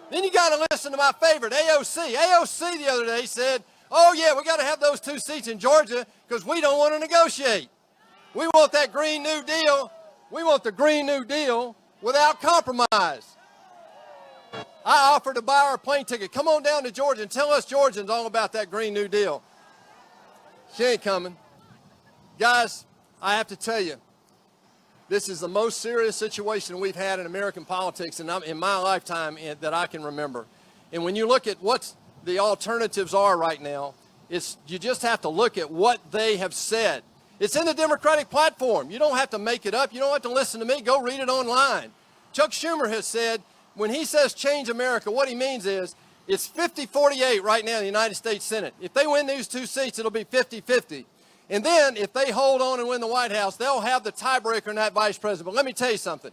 Then you got to listen to my favorite, AOC. AOC the other day said, "Oh yeah, we got to have those 2 seats in Georgia because we don't want to negotiate. We want that Green New Deal. We want the Green New Deal without compromise." I offered to buy her a plane ticket. Come on down to Georgia and tell us Georgians all about that Green New Deal. She ain't coming. Guys, I have to tell you, this is the most serious situation we've had in American politics in my lifetime that I can remember. And when you look at what the alternatives are right now, you just have to look at what they have said. It's in the Democratic platform. You don't have to make it up. You don't have to listen to me. Go read it online. Chuck Schumer has said, when he says change America, what he means is it's 50-48 right now in the United States Senate. If they win these 2 seats, it'll be 50-50. And then if they hold on and win the White House, they'll have the tiebreaker in that vice president. But let me tell you something.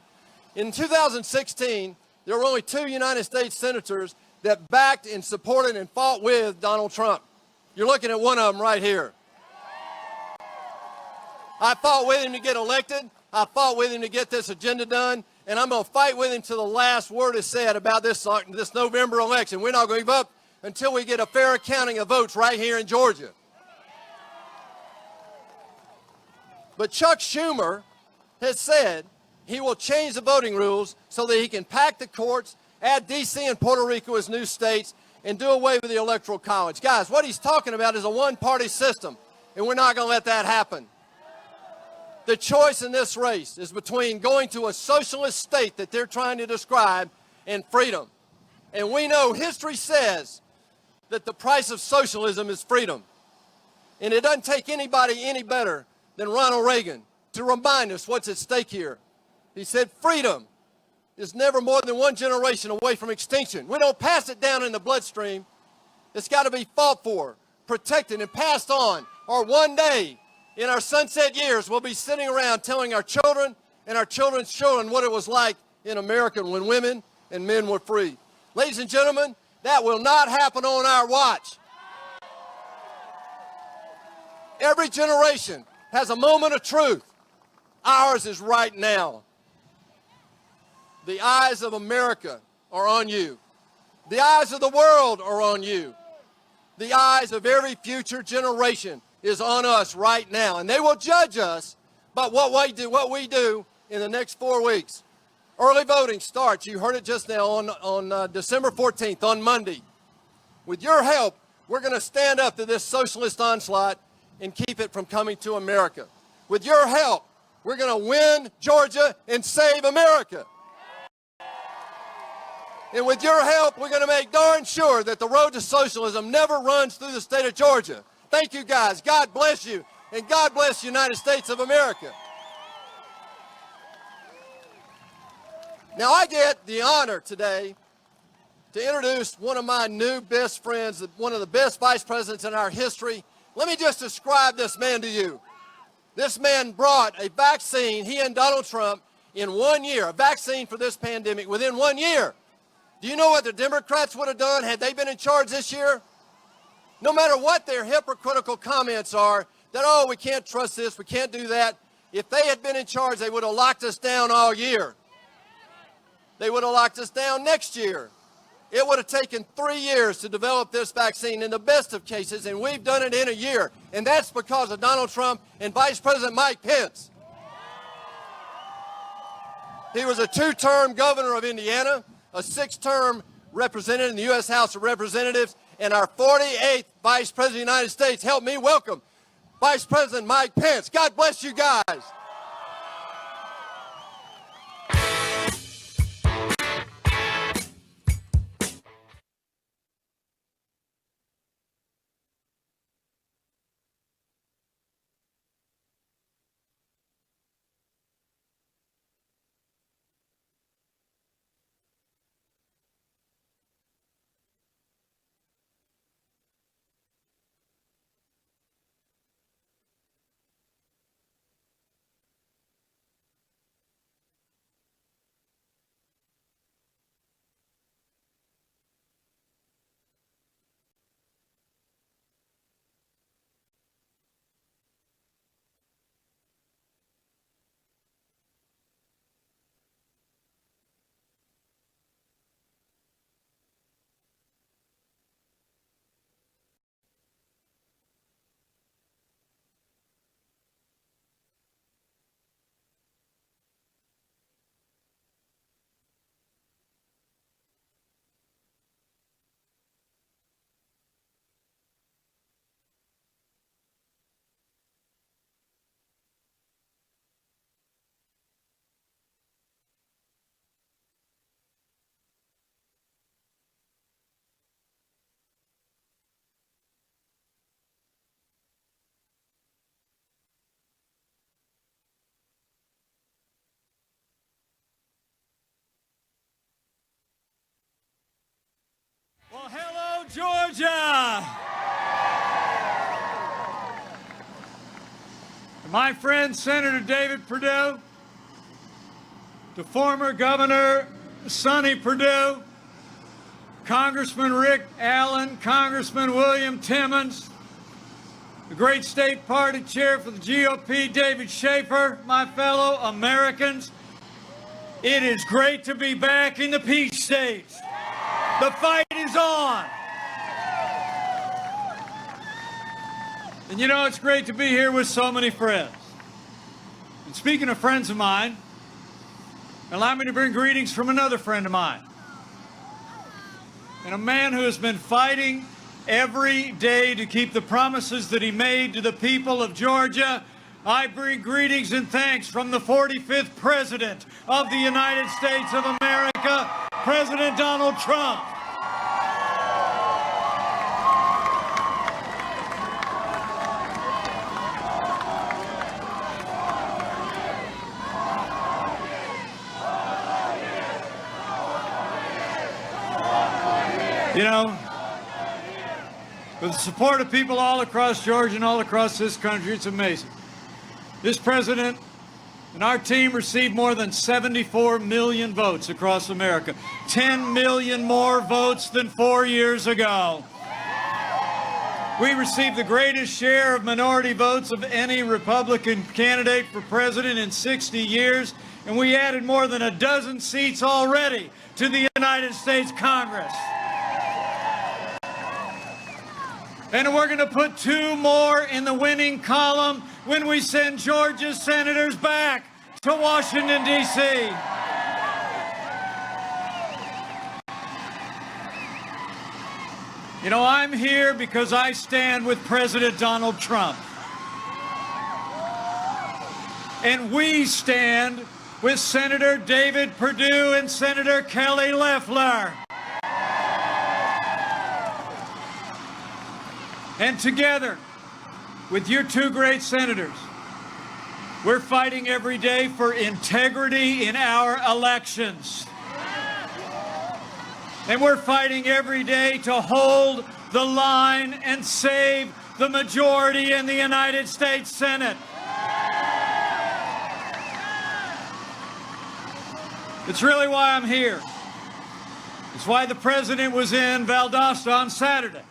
In 2016, there were only 2 United States senators that backed and supported and fought with Donald Trump. You're looking at one of them right here. I fought with him to get elected. I fought with him to get this agenda done. And I'm going to fight with him till the last word is said about this November election. We're not going to give up until we get a fair accounting of votes right here in Georgia. But Chuck Schumer has said he will change the voting rules so that he can pack the courts, add D.C. and Puerto Rico as new states, and do away with the Electoral College. Guys, what he's talking about is a one-party system, and we're not going to let that happen. The choice in this race is between going to a socialist state that they're trying to describe and freedom. And we know history says that the price of socialism is freedom. And it doesn't take anybody any better than Ronald Reagan to remind us what's at stake here. He said freedom is never more than one generation away from extinction. We don't pass it down in the bloodstream. It's got to be fought for, protected, and passed on, or one day in our sunset years, we'll be sitting around telling our children and our children's children what it was like in America when women and men were free. Ladies and gentlemen, that will not happen on our watch. Every generation has a moment of truth. Ours is right now. The eyes of America are on you. The eyes of the world are on you. The eyes of every future generation is on us right now. And they will judge us by what we do in the next 4 weeks. Early voting starts, you heard it just now, on December 14th, on Monday. With your help, we're going to stand up to this socialist onslaught and keep it from coming to America. With your help, we're going to win Georgia and save America. And with your help, we're going to make darn sure that the road to socialism never runs through the state of Georgia. Thank you, guys. God bless you, and God bless the United States of America. Now, I get the honor today to introduce one of my new best friends, one of the best vice presidents in our history. Let me just describe this man to you. This man brought a vaccine, he and Donald Trump, in 1 year, a vaccine for this pandemic within 1 year. Do you know what the Democrats would have done had they been in charge this year? No matter what their hypocritical comments are, that, oh, we can't trust this, we can't do that. If they had been in charge, they would have locked us down all year. They would have locked us down next year. It would have taken 3 years to develop this vaccine in the best of cases, and we've done it in a year. And that's because of Donald Trump and Vice President Mike Pence. He was a 2-term governor of Indiana, a 6-term representative in the U.S. House of Representatives, and our 48th Vice President of the United States. Help me welcome Vice President Mike Pence. God bless you guys. Well, hello, Georgia. My friend, Senator David Perdue, to former Governor Sonny Perdue, Congressman Rick Allen, Congressman William Timmons, the great state party chair for the GOP, David Schaefer, my fellow Americans, it is great to be back in the Peach States. The fight is on. And you know, it's great to be here with so many friends. And speaking of friends of mine, allow me to bring greetings from another friend of mine. And a man who has been fighting every day to keep the promises that he made to the people of Georgia. I bring greetings and thanks from the 45th President of the United States of America, President Donald Trump. You know, with the support of people all across Georgia and all across this country, it's amazing. This president and our team received more than 74 million votes across America, 10 million more votes than 4 years ago. We received the greatest share of minority votes of any Republican candidate for president in 60 years, and we added more than a dozen seats already to the United States Congress. And we're going to put 2 more in the winning column when we send Georgia's senators back to Washington, D.C. You know, I'm here because I stand with President Donald Trump. And we stand with Senator David Perdue and Senator Kelly Loeffler. And together, with your 2 great senators, we're fighting every day for integrity in our elections. And we're fighting every day to hold the line and save the majority in the United States Senate. It's really why I'm here. It's why the president was in Valdosta on Saturday.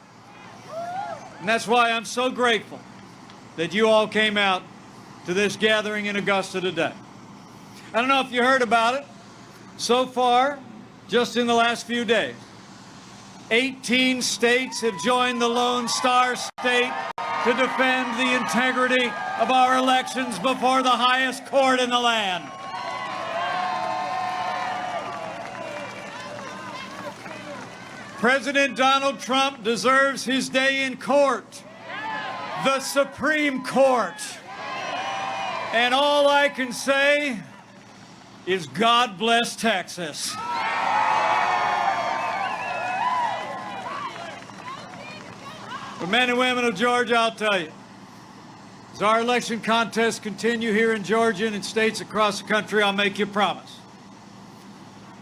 And that's why I'm so grateful that you all came out to this gathering in Augusta today. I don't know if you heard about it. So far, just in the last few days, 18 states have joined the Lone Star State to defend the integrity of our elections before the highest court in the land. President Donald Trump deserves his day in court, the Supreme Court. And all I can say is God bless Texas. The men and women of Georgia, I'll tell you, as our election contests continue here in Georgia and in states across the country, I'll make you a promise.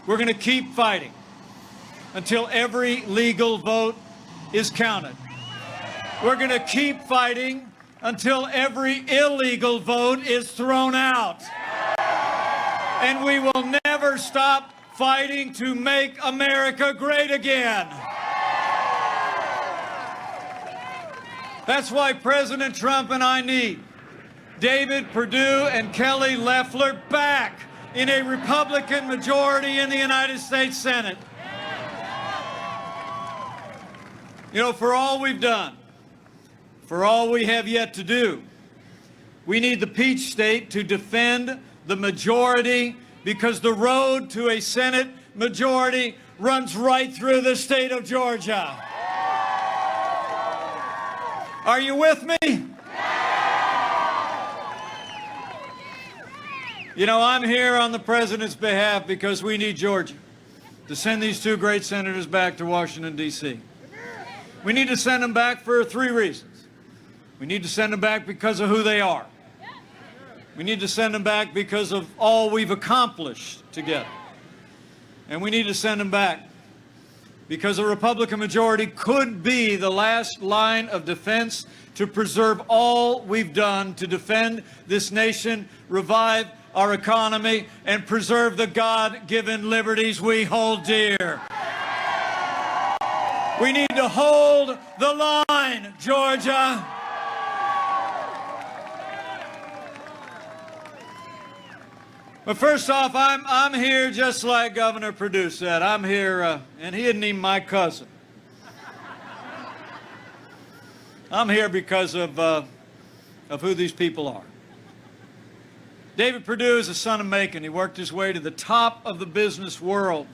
We're going to keep fighting until every legal vote is counted. We're going to keep fighting until every illegal vote is thrown out. And we will never stop fighting to make America great again. That's why President Trump and I need David Perdue and Kelly Loeffler back in a Republican majority in the United States Senate. You know, for all we've done, for all we have yet to do, we need the Peach State to defend the majority because the road to a Senate majority runs right through the state of Georgia. Are you with me? You know, I'm here on the president's behalf because we need Georgia to send these 2 great senators back to Washington, D.C. We need to send them back for 3 reasons. We need to send them back because of who they are. We need to send them back because of all we've accomplished together. And we need to send them back because a Republican majority could be the last line of defense to preserve all we've done to defend this nation, revive our economy, and preserve the God-given liberties we hold dear. We need to hold the line, Georgia. But first off, I'm here just like Governor Perdue said. I'm here, and he isn't even my cousin. I'm here because of who these people are. David Perdue is a son of Macon. He worked his way to the top of the business world.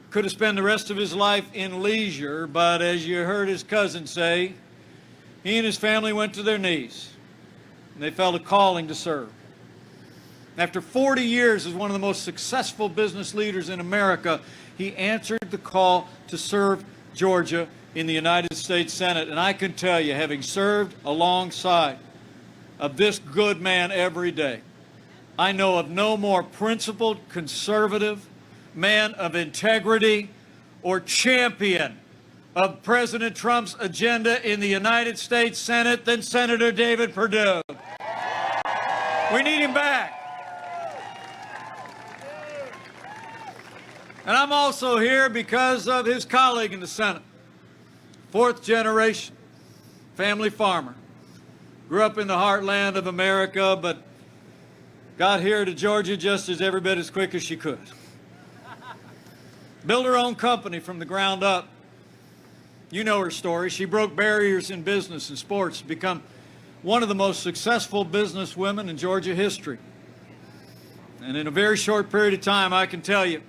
Could have spent the rest of his life in leisure, but as you heard his cousin say, he and his family went to their knees, and they felt a calling to serve. After 40 years as one of the most successful business leaders in America, he answered the call to serve Georgia in the United States Senate. And I can tell you, having served alongside of this good man every day, I know of no more principled, conservative, man of integrity, or champion of President Trump's agenda in the United States Senate than Senator David Perdue. We need him back. And I'm also here because of his colleague in the Senate, 4th generation, family farmer. Grew up in the heartland of America, but got here to Georgia just as every bit as quick as she could. Built her own company from the ground up. You know her story. She broke barriers in business and sports to become one of the most successful businesswomen in Georgia history. And in a very short period of time, I can tell you,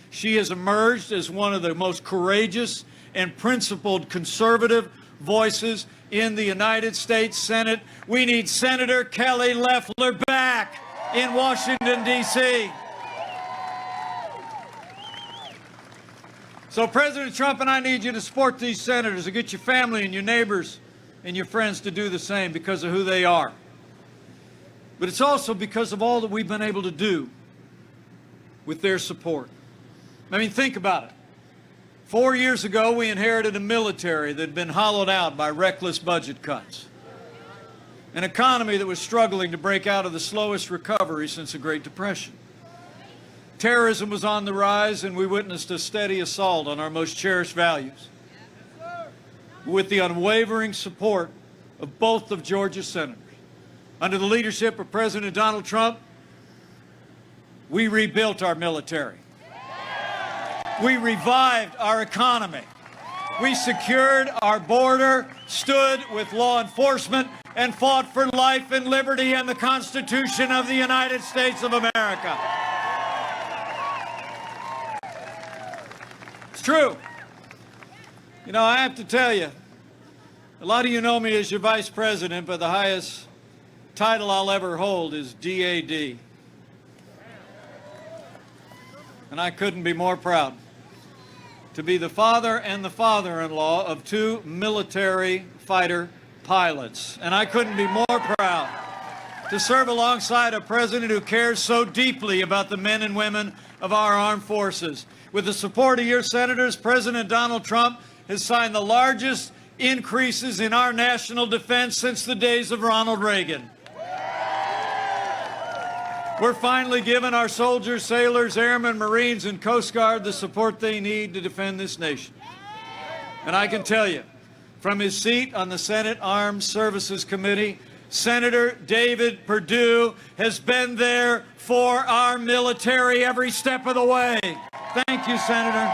she has emerged as one of the most courageous and principled conservative voices in the United States Senate. We need Senator Kelly Loeffler back in Washington, D.C. So President Trump and I need you to support these senators and get your family and your neighbors and your friends to do the same because of who they are. But it's also because of all that we've been able to do with their support. I mean, think about it. 4 years ago, we inherited a military that had been hollowed out by reckless budget cuts, an economy that was struggling to break out of the slowest recovery since the Great Depression. Terrorism was on the rise, and we witnessed a steady assault on our most cherished values. With the unwavering support of both of Georgia's senators, under the leadership of President Donald Trump, we rebuilt our military. We revived our economy. We secured our border, stood with law enforcement, and fought for life and liberty and the Constitution of the United States of America. It's true. You know, I have to tell you, a lot of you know me as your vice president, but the highest title I'll ever hold is DAD. And I couldn't be more proud to be the father and the father-in-law of two military fighter pilots. And I couldn't be more proud to serve alongside a president who cares so deeply about the men and women of our armed forces. With the support of your senators, President Donald Trump has signed the largest increases in our national defense since the days of Ronald Reagan. We're finally giving our soldiers, sailors, airmen, Marines, and Coast Guard the support they need to defend this nation. And I can tell you, from his seat on the Senate Armed Services Committee, Senator David Perdue has been there for our military every step of the way. Thank you, Senator.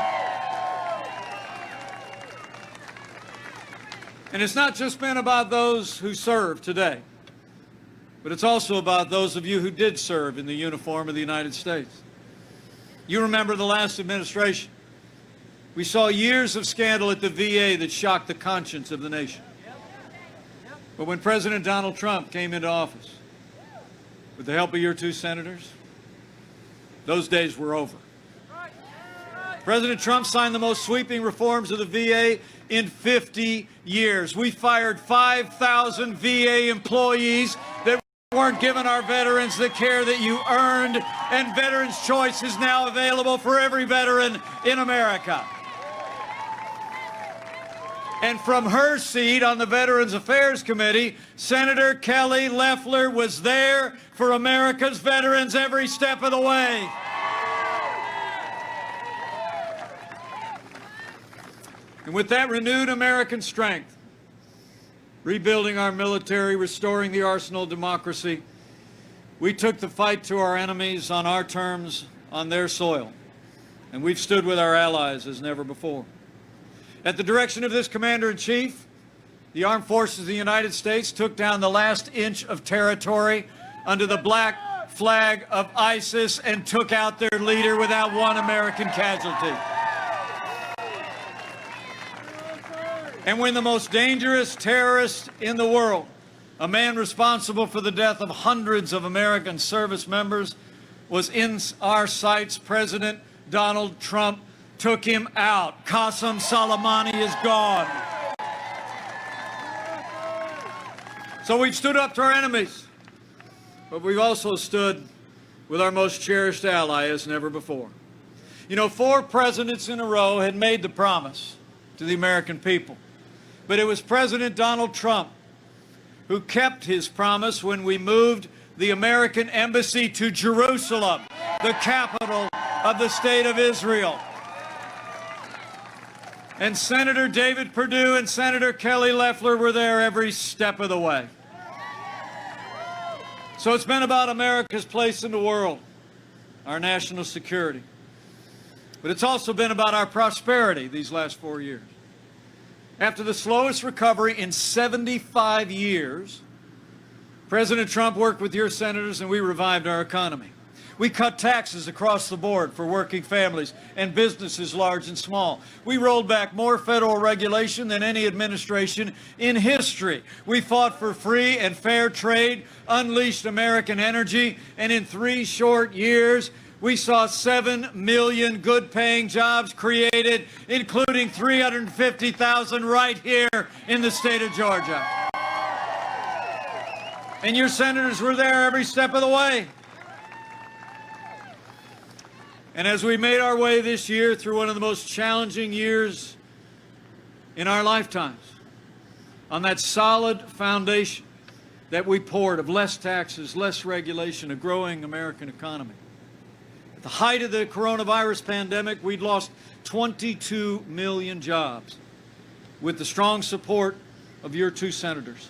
And it's not just been about those who serve today, but it's also about those of you who did serve in the uniform of the United States. You remember the last administration. We saw years of scandal at the VA that shocked the conscience of the nation. But when President Donald Trump came into office, with the help of your two senators, those days were over. President Trump signed the most sweeping reforms of the VA in 50 years. We fired 5,000 VA employees that weren't giving our veterans the care that you earned, and Veterans Choice is now available for every veteran in America. And from her seat on the Veterans Affairs Committee, Senator Kelly Loeffler was there for America's veterans every step of the way. And with that renewed American strength, rebuilding our military, restoring the arsenal of democracy, we took the fight to our enemies on our terms, on their soil. And we've stood with our allies as never before. At the direction of this Commander-in-Chief, the Armed Forces of the United States took down the last inch of territory under the black flag of ISIS and took out their leader without one American casualty. And when the most dangerous terrorist in the world, a man responsible for the death of hundreds of American service members, was in our sights, President Donald Trump took him out. Qasem Soleimani is gone. So we've stood up to our enemies, but we've also stood with our most cherished ally as never before. You know, 4 presidents in a row had made the promise to the American people. But it was President Donald Trump who kept his promise when we moved the American embassy to Jerusalem, the capital of the state of Israel. And Senator David Perdue and Senator Kelly Loeffler were there every step of the way. So it's been about America's place in the world, our national security. But it's also been about our prosperity these last 4 years. After the slowest recovery in 75 years, President Trump worked with your senators and we revived our economy. We cut taxes across the board for working families and businesses large and small. We rolled back more federal regulation than any administration in history. We fought for free and fair trade, unleashed American energy, and in 3 short years, we saw 7 million good-paying jobs created, including 350,000 right here in the state of Georgia. And your senators were there every step of the way. And as we made our way this year through one of the most challenging years in our lifetimes, on that solid foundation that we poured of less taxes, less regulation, a growing American economy. At the height of the coronavirus pandemic, we'd lost 22 million jobs. With the strong support of your 2 senators,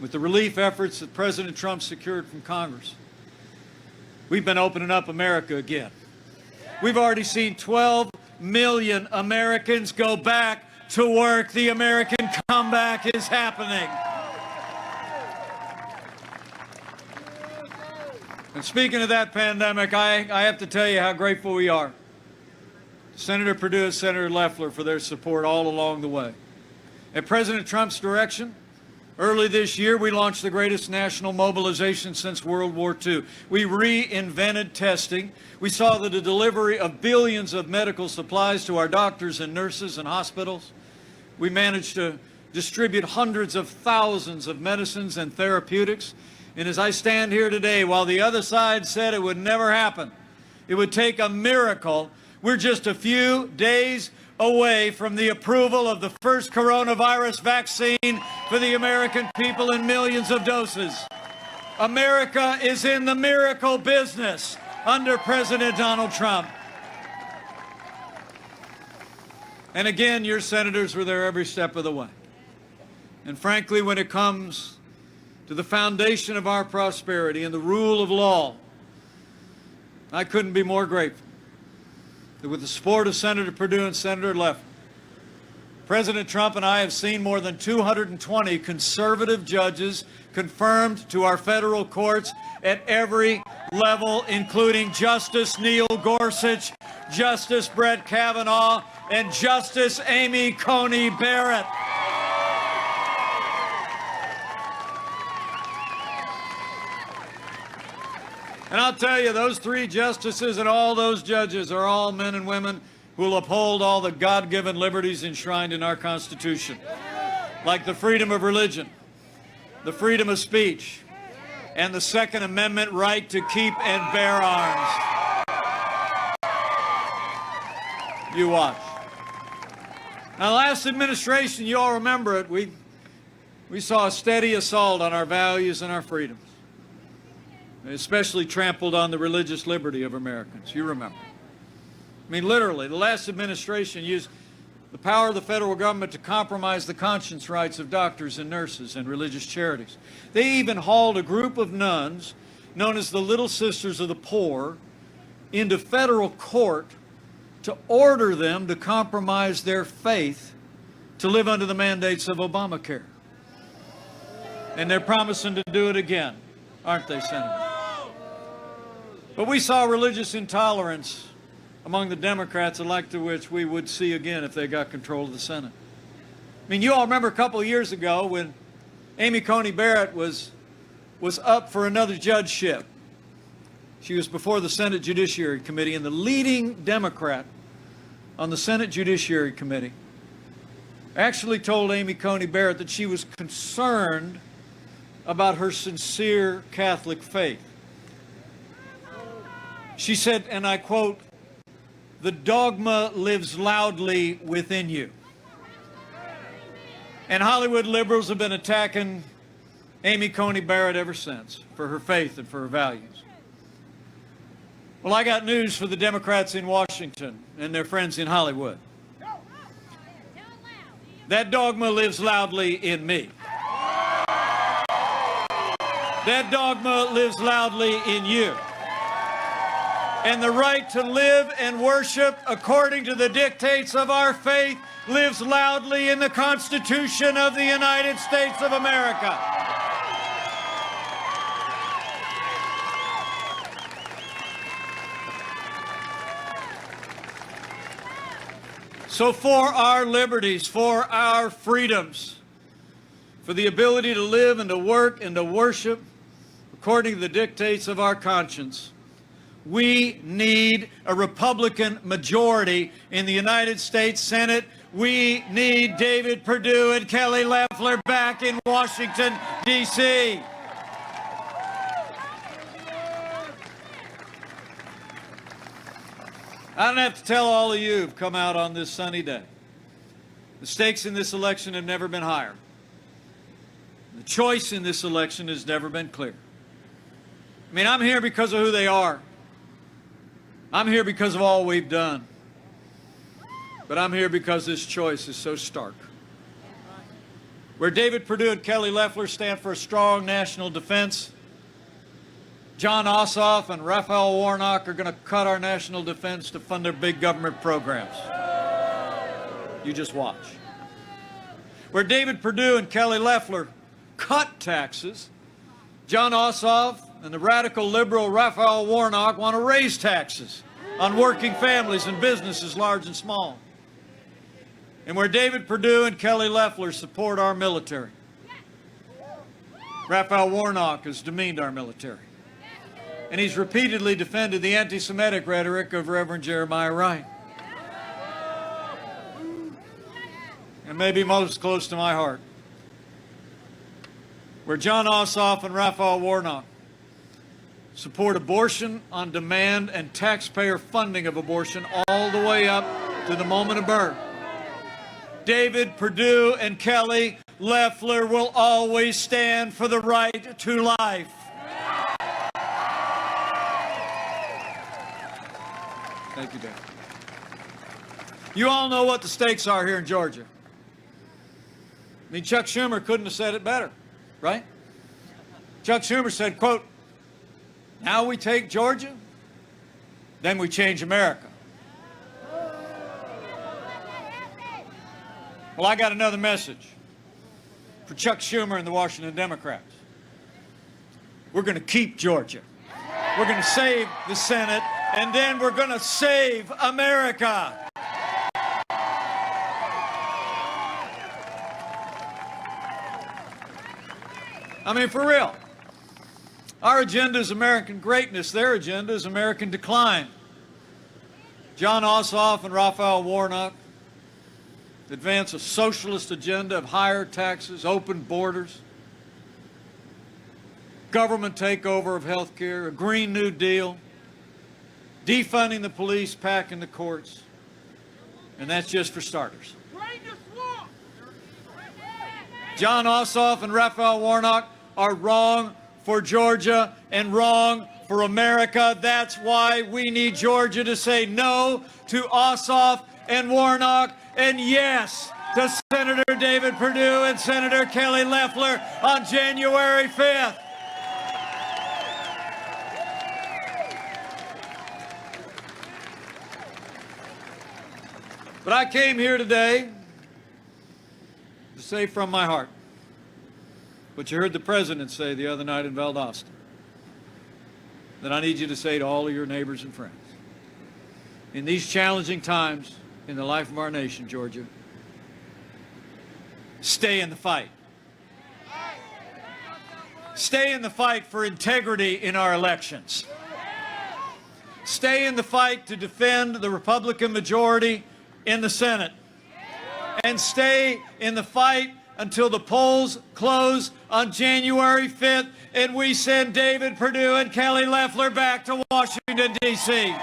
with the relief efforts that President Trump secured from Congress, we've been opening up America again. We've already seen 12 million Americans go back to work. The American comeback is happening. And speaking of that pandemic, I have to tell you how grateful we are to Senator Perdue and Senator Loeffler for their support all along the way. At President Trump's direction, early this year, we launched the greatest national mobilization since World War II. We reinvented testing. We saw the delivery of billions of medical supplies to our doctors and nurses and hospitals. We managed to distribute hundreds of thousands of medicines and therapeutics. And as I stand here today, while the other side said it would never happen, it would take a miracle, we're just a few days away from the approval of the first coronavirus vaccine for the American people in millions of doses. America is in the miracle business under President Donald Trump. And again, your senators were there every step of the way. And frankly, when it comes to the foundation of our prosperity and the rule of law, I couldn't be more grateful that with the support of Senator Perdue and Senator Loeffler, President Trump and I have seen more than 220 conservative judges confirmed to our federal courts at every level, including Justice Neil Gorsuch, Justice Brett Kavanaugh, and Justice Amy Coney Barrett. And I'll tell you, those 3 justices and all those judges are all men and women who will uphold all the God-given liberties enshrined in our Constitution, like the freedom of religion, the freedom of speech, and the Second Amendment right to keep and bear arms. You watch. Now, the last administration, you all remember it, we saw a steady assault on our values and our freedoms. Especially trampled on the religious liberty of Americans. You remember. I mean, literally, the last administration used the power of the federal government to compromise the conscience rights of doctors and nurses and religious charities. They even hauled a group of nuns, known as the Little Sisters of the Poor, into federal court to order them to compromise their faith to live under the mandates of Obamacare. And they're promising to do it again, aren't they, Senator? But we saw religious intolerance among the Democrats, the like to which we would see again if they got control of the Senate. I mean, you all remember a couple of years ago when Amy Coney Barrett was up for another judgeship. She was before the Senate Judiciary Committee, and the leading Democrat on the Senate Judiciary Committee actually told Amy Coney Barrett that she was concerned about her sincere Catholic faith. She said, and I quote, "The dogma lives loudly within you." And Hollywood liberals have been attacking Amy Coney Barrett ever since for her faith and for her values. Well, I got news for the Democrats in Washington and their friends in Hollywood. That dogma lives loudly in me. That dogma lives loudly in you. And the right to live and worship according to the dictates of our faith lives loudly in the Constitution of the United States of America. So for our liberties, for our freedoms, for the ability to live and to work and to worship according to the dictates of our conscience, we need a Republican majority in the United States Senate. We need David Perdue and Kelly Loeffler back in Washington, D.C. I don't have to tell all of you who've come out on this sunny day. The stakes in this election have never been higher. The choice in this election has never been clearer. I mean, I'm here because of who they are. I'm here because of all we've done. But I'm here because this choice is so stark. Where David Perdue and Kelly Loeffler stand for a strong national defense, John Ossoff and Raphael Warnock are going to cut our national defense to fund their big government programs. You just watch. Where David Perdue and Kelly Loeffler cut taxes, John Ossoff and the radical liberal Raphael Warnock want to raise taxes on working families and businesses large and small. And where David Perdue and Kelly Loeffler support our military, Raphael Warnock has demeaned our military. And he's repeatedly defended the anti-Semitic rhetoric of Reverend Jeremiah Wright. And maybe most close to my heart, where John Ossoff and Raphael Warnock support abortion on demand and taxpayer funding of abortion all the way up to the moment of birth, David Perdue and Kelly Loeffler will always stand for the right to life. Thank you, Dave. You all know what the stakes are here in Georgia. I mean, Chuck Schumer couldn't have said it better, right? Chuck Schumer said, quote, "Now we take Georgia, then we change America." Well, I got another message for Chuck Schumer and the Washington Democrats. We're going to keep Georgia. We're going to save the Senate, and then we're going to save America. I mean, for real. Our agenda is American greatness. Their agenda is American decline. John Ossoff and Raphael Warnock advance a socialist agenda of higher taxes, open borders, government takeover of health care, a Green New Deal, defunding the police, packing the courts, and that's just for starters. John Ossoff and Raphael Warnock are wrong for Georgia and wrong for America. That's why we need Georgia to say no to Ossoff and Warnock and yes to Senator David Perdue and Senator Kelly Loeffler on January 5th. But I came here today to say from my heart what you heard the President say the other night in Valdosta, that I need you to say to all of your neighbors and friends. In these challenging times in the life of our nation, Georgia, stay in the fight. Stay in the fight for integrity in our elections. Stay in the fight to defend the Republican majority in the Senate. And stay in the fight until the polls close on January 5th and we send David Perdue and Kelly Loeffler back to Washington, D.C.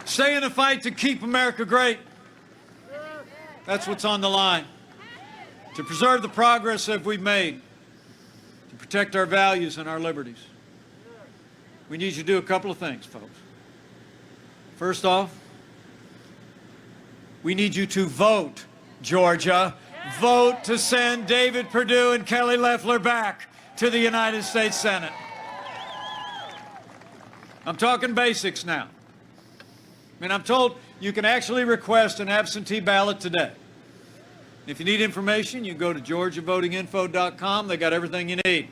Stay in the fight to keep America great. That's what's on the line. To preserve the progress that we've made. To protect our values and our liberties. We need you to do a couple of things, folks. First off, we need you to vote, Georgia. Vote to send David Perdue and Kelly Loeffler back to the United States Senate. I'm talking basics now. I mean, I'm told you can actually request an absentee ballot today. If you need information, you can go to georgiavotinginfo.com. They got everything you need.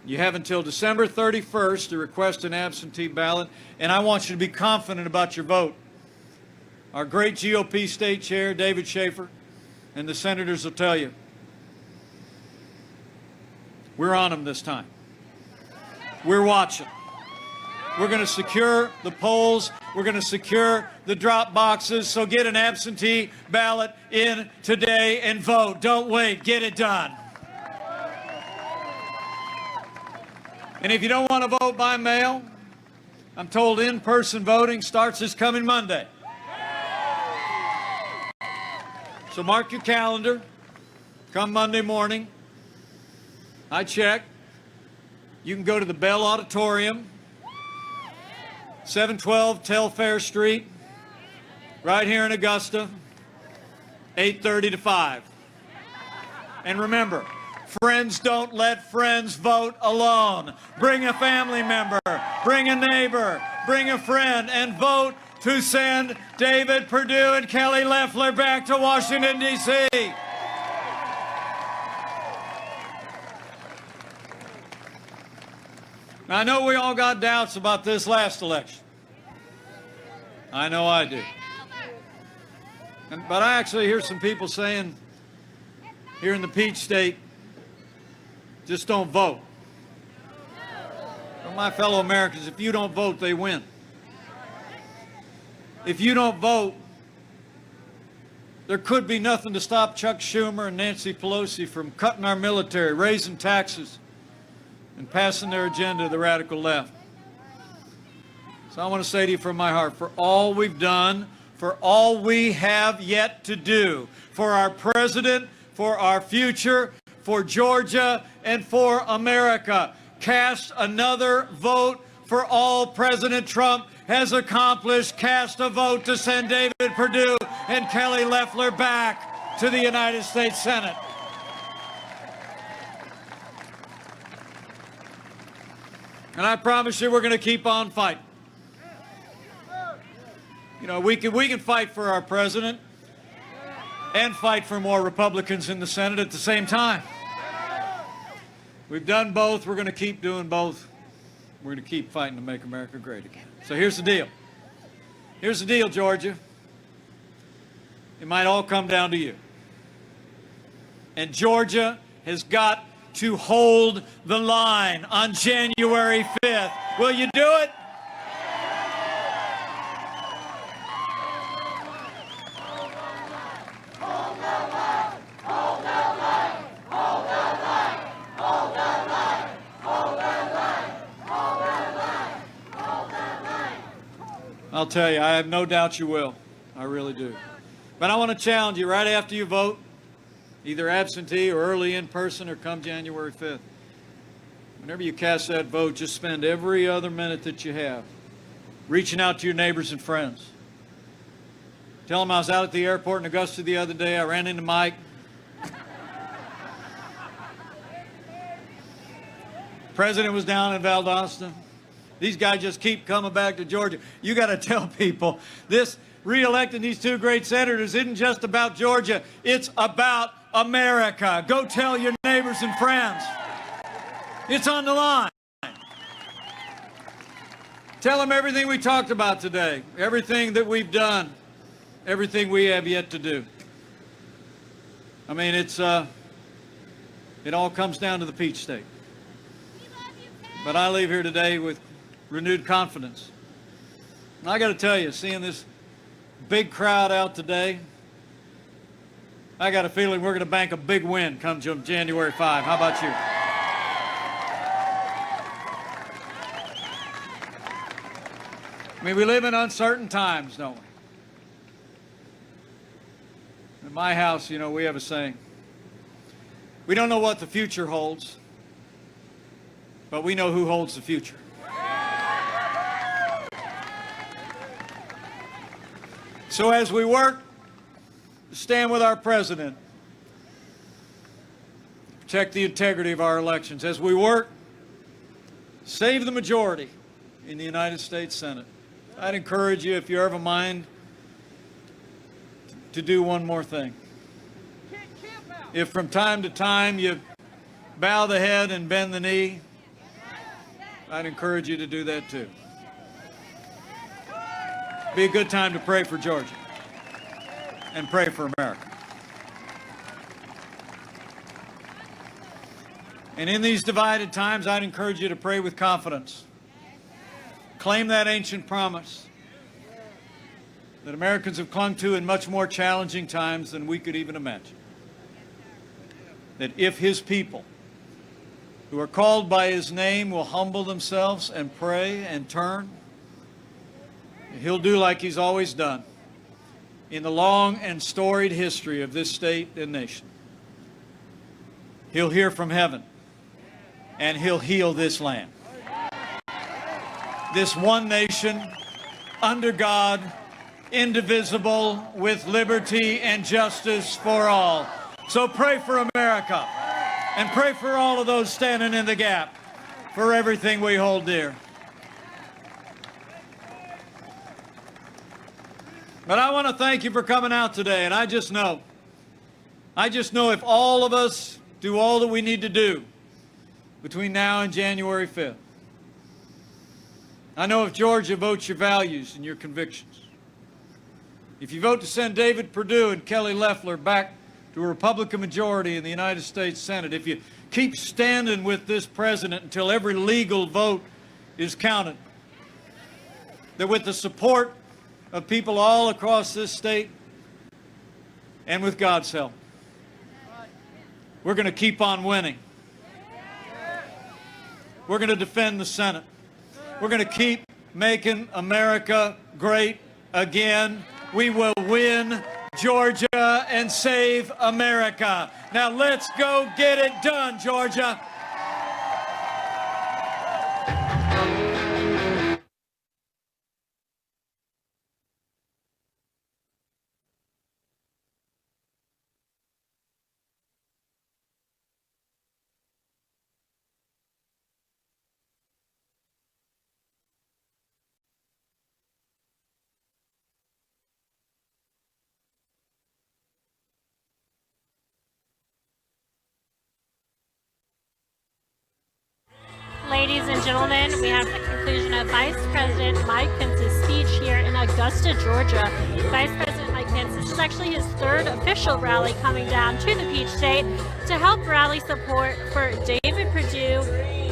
You have until December 31st to request an absentee ballot, and I want you to be confident about your vote. Our great GOP state chair, David Schaefer, and the senators will tell you, we're on them this time. We're watching. We're going to secure the polls. We're going to secure the drop boxes. So get an absentee ballot in today and vote. Don't wait. Get it done. And if you don't want to vote by mail, I'm told in-person voting starts this coming Monday. So mark your calendar. Come Monday morning. I check. You can go to the Bell Auditorium, 712 Telfair Street, right here in Augusta, 8:30 to 5. And remember, friends don't let friends vote alone. Bring a family member, bring a neighbor, bring a friend, and vote to send David Perdue and Kelly Loeffler back to Washington, D.C. Now, I know we all got doubts about this last election. I know I do. But I actually hear some people saying here in the Peach State, just don't vote. Well, my fellow Americans, if you don't vote, they win. If you don't vote, there could be nothing to stop Chuck Schumer and Nancy Pelosi from cutting our military, raising taxes, and passing their agenda to the radical left. So I want to say to you from my heart, for all we've done, for all we have yet to do, for our president, for our future, for Georgia, and for America, cast another vote for all President Trump has accomplished. Cast a vote to send David Perdue and Kelly Loeffler back to the United States Senate. And I promise you we're going to keep on fighting. You know, we can fight for our president and fight for more Republicans in the Senate at the same time. We've done both. We're going to keep doing both. We're going to keep fighting to make America great again. So here's the deal. Here's the deal, Georgia. It might all come down to you. And Georgia has got to hold the line on January 5th. Will you do it? I'll tell you, I have no doubt you will. I really do. But I want to challenge you right after you vote, either absentee or early in person or come January 5th. Whenever you cast that vote, just spend every other minute that you have reaching out to your neighbors and friends. Tell them I was out at the airport in Augusta the other day. I ran into Mike. President was down in Valdosta. These guys just keep coming back to Georgia. You got to tell people this re-electing these two great senators isn't just about Georgia. It's about America. Go tell your neighbors and friends. It's on the line. Tell them everything we talked about today, everything that we've done, everything we have yet to do. I mean, it all comes down to the Peach State. But I leave here today with renewed confidence. And I got to tell you, seeing this big crowd out today, I got a feeling we're going to bank a big win come January 5. How about you? I mean, we live in uncertain times, don't we? In my house, you know, we have a saying. We don't know what the future holds, but we know who holds the future. So as we work to stand with our president, protect the integrity of our elections, as we work to save the majority in the United States Senate, I'd encourage you, if you have a mind, to do one more thing. If from time to time you bow the head and bend the knee, I'd encourage you to do that too. Be a good time to pray for Georgia and pray for America. And in these divided times, I'd encourage you to pray with confidence. Claim that ancient promise that Americans have clung to in much more challenging times than we could even imagine. That if his people who are called by his name will humble themselves and pray and turn, he'll do like he's always done in the long and storied history of this state and nation. He'll hear from heaven and he'll heal this land. This one nation, under God, indivisible, with liberty and justice for all. So pray for America and pray for all of those standing in the gap for everything we hold dear. But I want to thank you for coming out today, and I just know if all of us do all that we need to do between now and January 5th, I know if Georgia votes your values and your convictions, if you vote to send David Perdue and Kelly Loeffler back to a Republican majority in the United States Senate, if you keep standing with this president until every legal vote is counted, that with the support of people all across this state and with God's help, we're going to keep on winning. We're going to defend the Senate. We're going to keep making America great again. We will win Georgia and save America. Now let's go get it done, Georgia. Ladies and gentlemen, we have the conclusion of Vice President Mike Pence's speech here in Augusta, Georgia. Vice President Mike Pence, this is actually his third official rally coming down to the Peach State to help rally support for David Perdue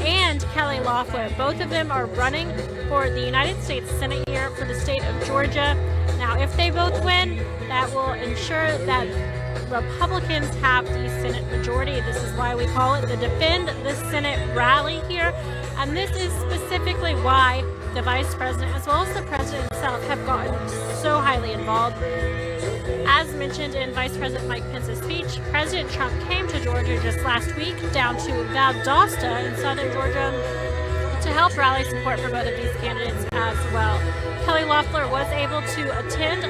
and Kelly Loeffler. Both of them are running for the United States Senate here for the state of Georgia. Now, if they both win, that will ensure that Republicans have the Senate majority. This is why we call it the Defend the Senate rally here. And this is specifically why the Vice President, as well as the President himself, have gotten so highly involved. As mentioned in Vice President Mike Pence's speech, President Trump came to Georgia just last week, down to Augusta in southern Georgia, to help rally support for both of these candidates as well. Kelly Loeffler was able to attend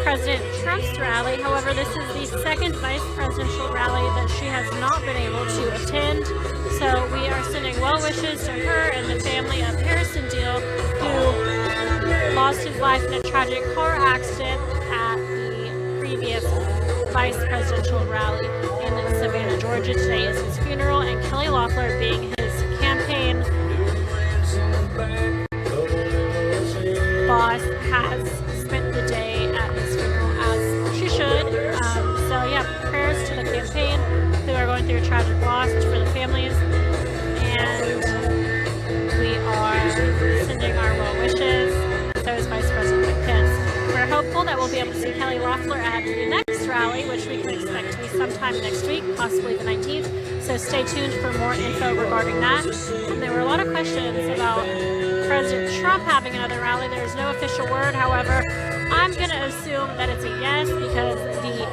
President Trump's rally. However, this is the second vice presidential rally that she has not been able to attend. So we are sending well wishes to her and the family of Harrison Deal, who lost his life in a tragic car accident at the previous vice presidential rally in Savannah, Georgia. Today is his funeral, and Kelly Loeffler, being his campaign boss, has spent the day at his funeral, as she should. So yeah, prayers to the campaign who are going through a tragic loss, for the families, and we are sending our well wishes. So is Vice President Mike Pence. We're hopeful that we'll be able to see Kelly Loeffler at the next rally, which we can expect to be sometime next week, possibly the 19th. So stay tuned for more info regarding that. And there were a lot of questions about President Trump having another rally. There's no official word. However, I'm going to assume that it's a yes, because the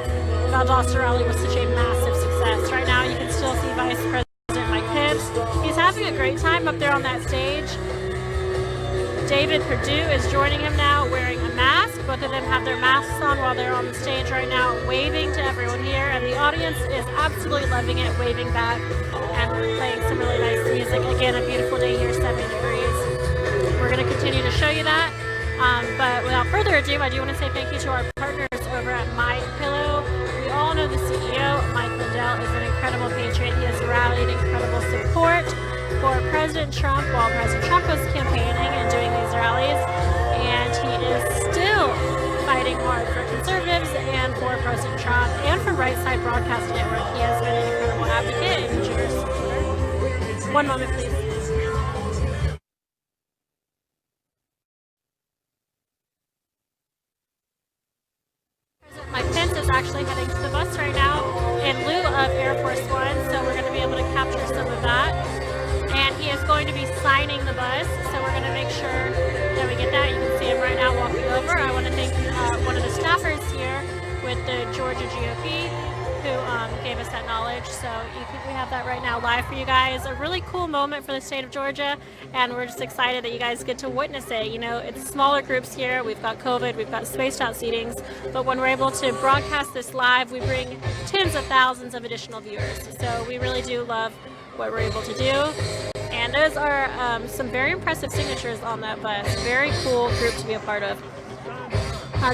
Valdosta rally was such a massive success. Right now, you can still see Vice President Mike Pence. He's having a great time up there on that stage. David Perdue is joining him now, wearing a mask. Both of them have their masks on while they're on the stage right now, waving to everyone here, and the audience is absolutely loving it, waving back and playing some really nice music. Again, a beautiful day here, 70 degrees. We're going to continue to show you that. But without further ado, I do want to say thank you to our partners over at My Pillow. We all know the CEO, Mike Lindell, is an incredible patriot. He has rallied incredible support for President Trump while President Trump was campaigning and doing these rallies. And he is still fighting hard for conservatives and for President Trump and for Right Side Broadcast Network. He has been an incredible advocate and generous supporter. One moment, please. President Mike Pence is actually heading to the bus right now in lieu of Air Force One, so we're going to be able to capture some of that. And he is going to be signing the bus, so we're going to make sure that we get that. You can see him right now walking over. I want to thank one of the staffers here with the Georgia GOP who gave us that knowledge. So we have that right now live for you guys. A really cool moment for the state of Georgia, and we're just excited that you guys get to witness it. You know, it's smaller groups here. We've got COVID, we've got spaced out seatings, but when we're able to broadcast this live, we bring tens of thousands of additional viewers. So we really do love what we're able to do. And those are some very impressive signatures on that bus. Very cool group to be a part of.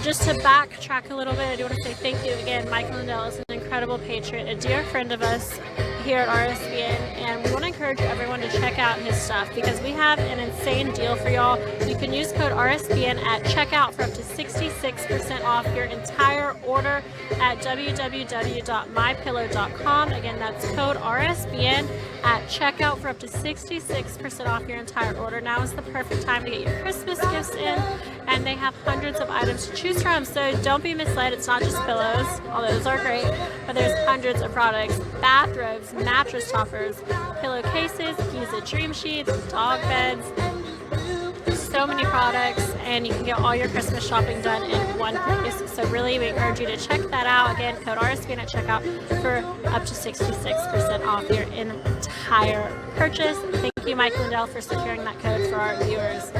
Just to backtrack a little bit, I do want to say thank you again. Mike Lindell is an incredible patriot, a dear friend of us here at RSBN, and we want to encourage everyone to check out his stuff because we have an insane deal for y'all. You can use code RSBN at checkout for up to 66% off your entire order at www.mypillow.com. Again, that's code RSBN at checkout for up to 66% off your entire order. Now is the perfect time to get your Christmas gifts in, and they have hundreds of items to choose from, so don't be misled. It's not just pillows, although those are great, but there's hundreds of products: bathrobes, mattress toppers, pillowcases, Giza dream sheets, dog beds, so many products, and you can get all your Christmas shopping done in one place. So really, we encourage you to check that out. Again, code RSBN at checkout for up to 66% off your entire purchase. Thank you, Mike Lindell, for securing that code for our viewers.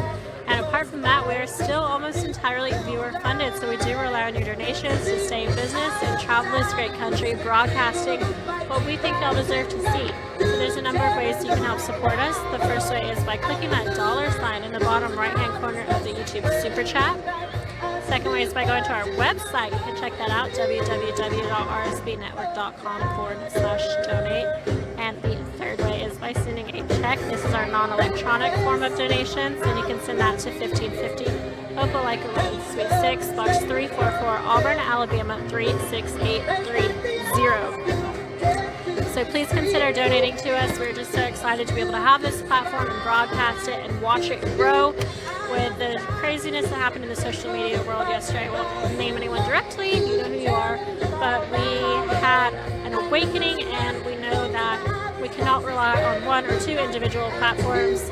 And apart from that, we're still almost entirely viewer funded, so we do rely on your donations to stay in business and travel this great country broadcasting what we think y'all deserve to see. So there's a number of ways you can help support us. The first way is by clicking that $sign in the bottom right-hand corner of the YouTube Super Chat. Second way is by going to our website. You can check that out, www.rsbnetwork.com/donate. And the third way is by sending a check. This is our non-electronic form of donations, and you can send that to 1550 Opelika Road, Suite 6, Box 344, Auburn, Alabama 36830. So please consider donating to us. We're just so excited to be able to have this platform and broadcast it and watch it grow. With the craziness that happened in the social media world yesterday, I won't name anyone directly, you know who you are, but we had an awakening, and we know that we cannot rely on one or two individual platforms.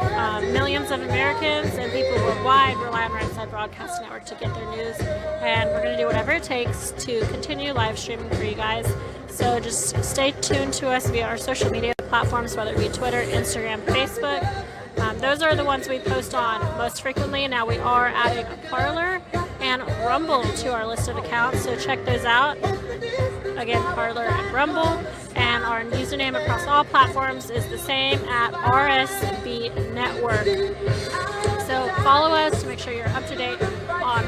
Millions of Americans and people worldwide rely on Right Side Broadcast Network to get their news, and we're going to do whatever it takes to continue live streaming for you guys. So just stay tuned to us via our social media platforms, whether it be Twitter, Instagram, Facebook. Those are the ones we post on most frequently. Now we are adding Parler and Rumble to our list of accounts, so check those out. Again, Parler and Rumble. And our username across all platforms is the same at RSB Network. So follow us to make sure you're up to date on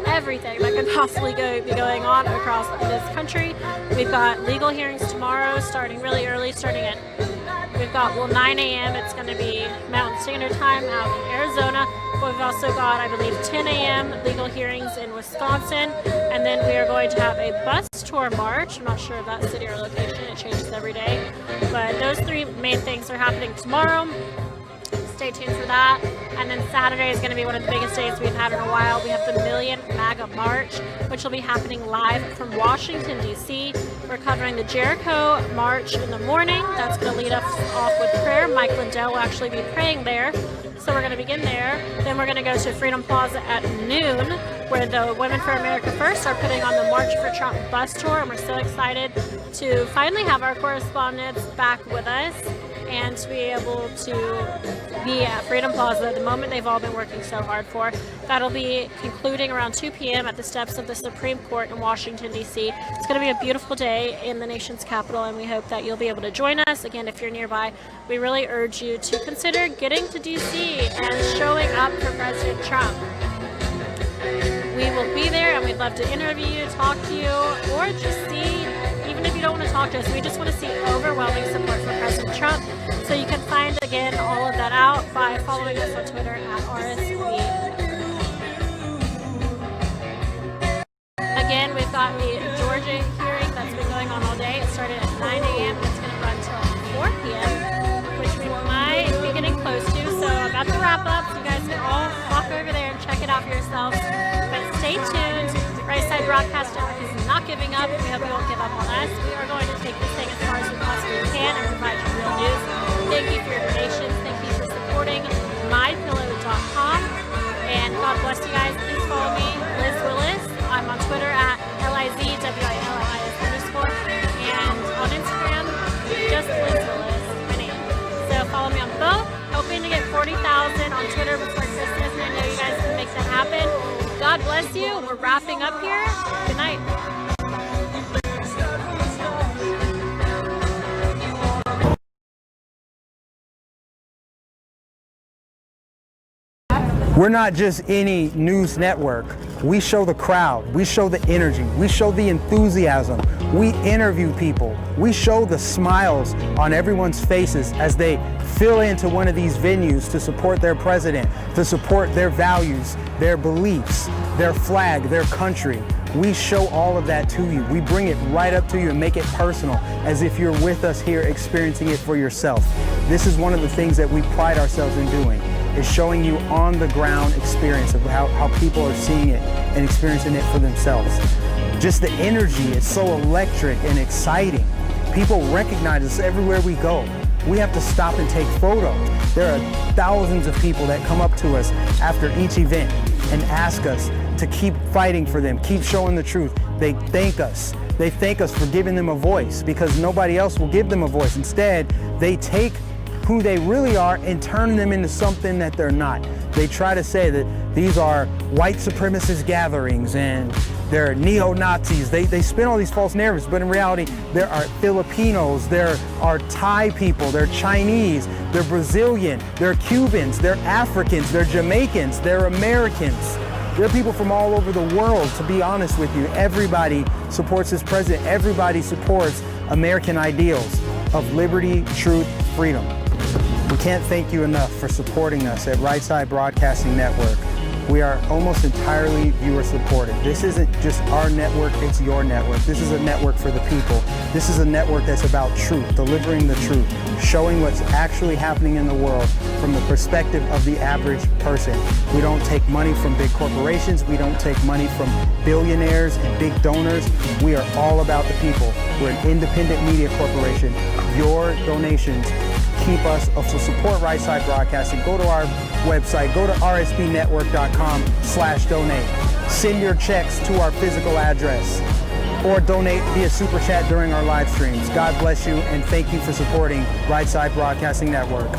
everything that could possibly be going on across this country. We've got legal hearings tomorrow, starting really early, we've got 9 a.m. It's going to be Mountain Standard Time out in Arizona. But we've also got, I believe, 10 a.m. legal hearings in Wisconsin. And then we are going to have a bus tour march. I'm not sure of that city or location. It changes every day. But those three main things are happening tomorrow. Stay tuned for that. And then Saturday is going to be one of the biggest days we've had in a while. We have the Million MAGA March, which will be happening live from Washington, D.C. We're covering the Jericho March in the morning. That's going to lead us off with prayer. Mike Lindell will actually be praying there. So we're going to begin there. Then we're going to go to Freedom Plaza at noon, where the Women for America First are putting on the March for Trump bus tour. And we're so excited to finally have our correspondents back with us and to be able to be at Freedom Plaza, the moment they've all been working so hard for. That'll be concluding around 2 p.m. at the steps of the Supreme Court in Washington, D.C. It's going to be a beautiful day in the nation's capital, and we hope that you'll be able to join us. Again, if you're nearby, we really urge you to consider getting to D.C. and showing up for President Trump. We will be there, and we'd love to interview you, talk to you, or just see, even if you don't want to talk to us, we just want to see overwhelming support for President Trump. So you can find, again, all of that out by following us on Twitter at RSBN. Again, we've got the Georgia hearing that's been going on all day. It started at 9 a.m. It's going to run till 4 p.m., which we might be getting close to. So about to wrap up. So you guys can all walk over there and check it out for yourselves. But stay tuned. Right Side Broadcast Network is not giving up. We hope you won't give up on us. We are going to take this thing as far as we possibly can and provide you real news. Thank you for your donations. Thank you for supporting mypillow.com. And God bless you guys. Please follow me, Liz Willis. I'm on Twitter at LIZWILLIS_, and on Instagram, just Liz Willis, my name. So follow me on both. Hoping to get 40,000 on Twitter before Christmas, and I know you guys can make that happen. God bless you. We're wrapping up here. Good night. We're not just any news network. We show the crowd, we show the energy, we show the enthusiasm, we interview people, we show the smiles on everyone's faces as they fill into one of these venues to support their president, to support their values, their beliefs, their flag, their country. We show all of that to you. We bring it right up to you and make it personal, as if you're with us here experiencing it for yourself. This is one of the things that we pride ourselves in doing, is showing you on the ground experience of how people are seeing it and experiencing it for themselves. Just the energy is so electric and exciting. People recognize us everywhere we go. We have to stop and take photos. There are thousands of people that come up to us after each event and ask us to keep fighting for them, keep showing the truth. They thank us. They thank us for giving them a voice, because nobody else will give them a voice. Instead, they take who they really are and turn them into something that they're not. They try to say that these are white supremacist gatherings and they're neo-Nazis. They spin all these false narratives, but in reality, there are Filipinos, there are Thai people, they're Chinese, they're Brazilian, they're Cubans, they're Africans, they're Jamaicans, they're Americans. There are people from all over the world, to be honest with you. Everybody supports this president. Everybody supports American ideals of liberty, truth, freedom. We can't thank you enough for supporting us at Right Side Broadcasting Network. We are almost entirely viewer supported. This isn't just our network, it's your network. This is a network for the people. This is a network that's about truth, delivering the truth, showing what's actually happening in the world from the perspective of the average person. We don't take money from big corporations. We don't take money from billionaires and big donors. We are all about the people. We're an independent media corporation. Your donations keep us, to support Right Side Broadcasting. Go to our website, go to rsbnetwork.com/donate. Send your checks to our physical address, or donate via Super Chat during our live streams. God bless you, and thank you for supporting Right Side Broadcasting Network.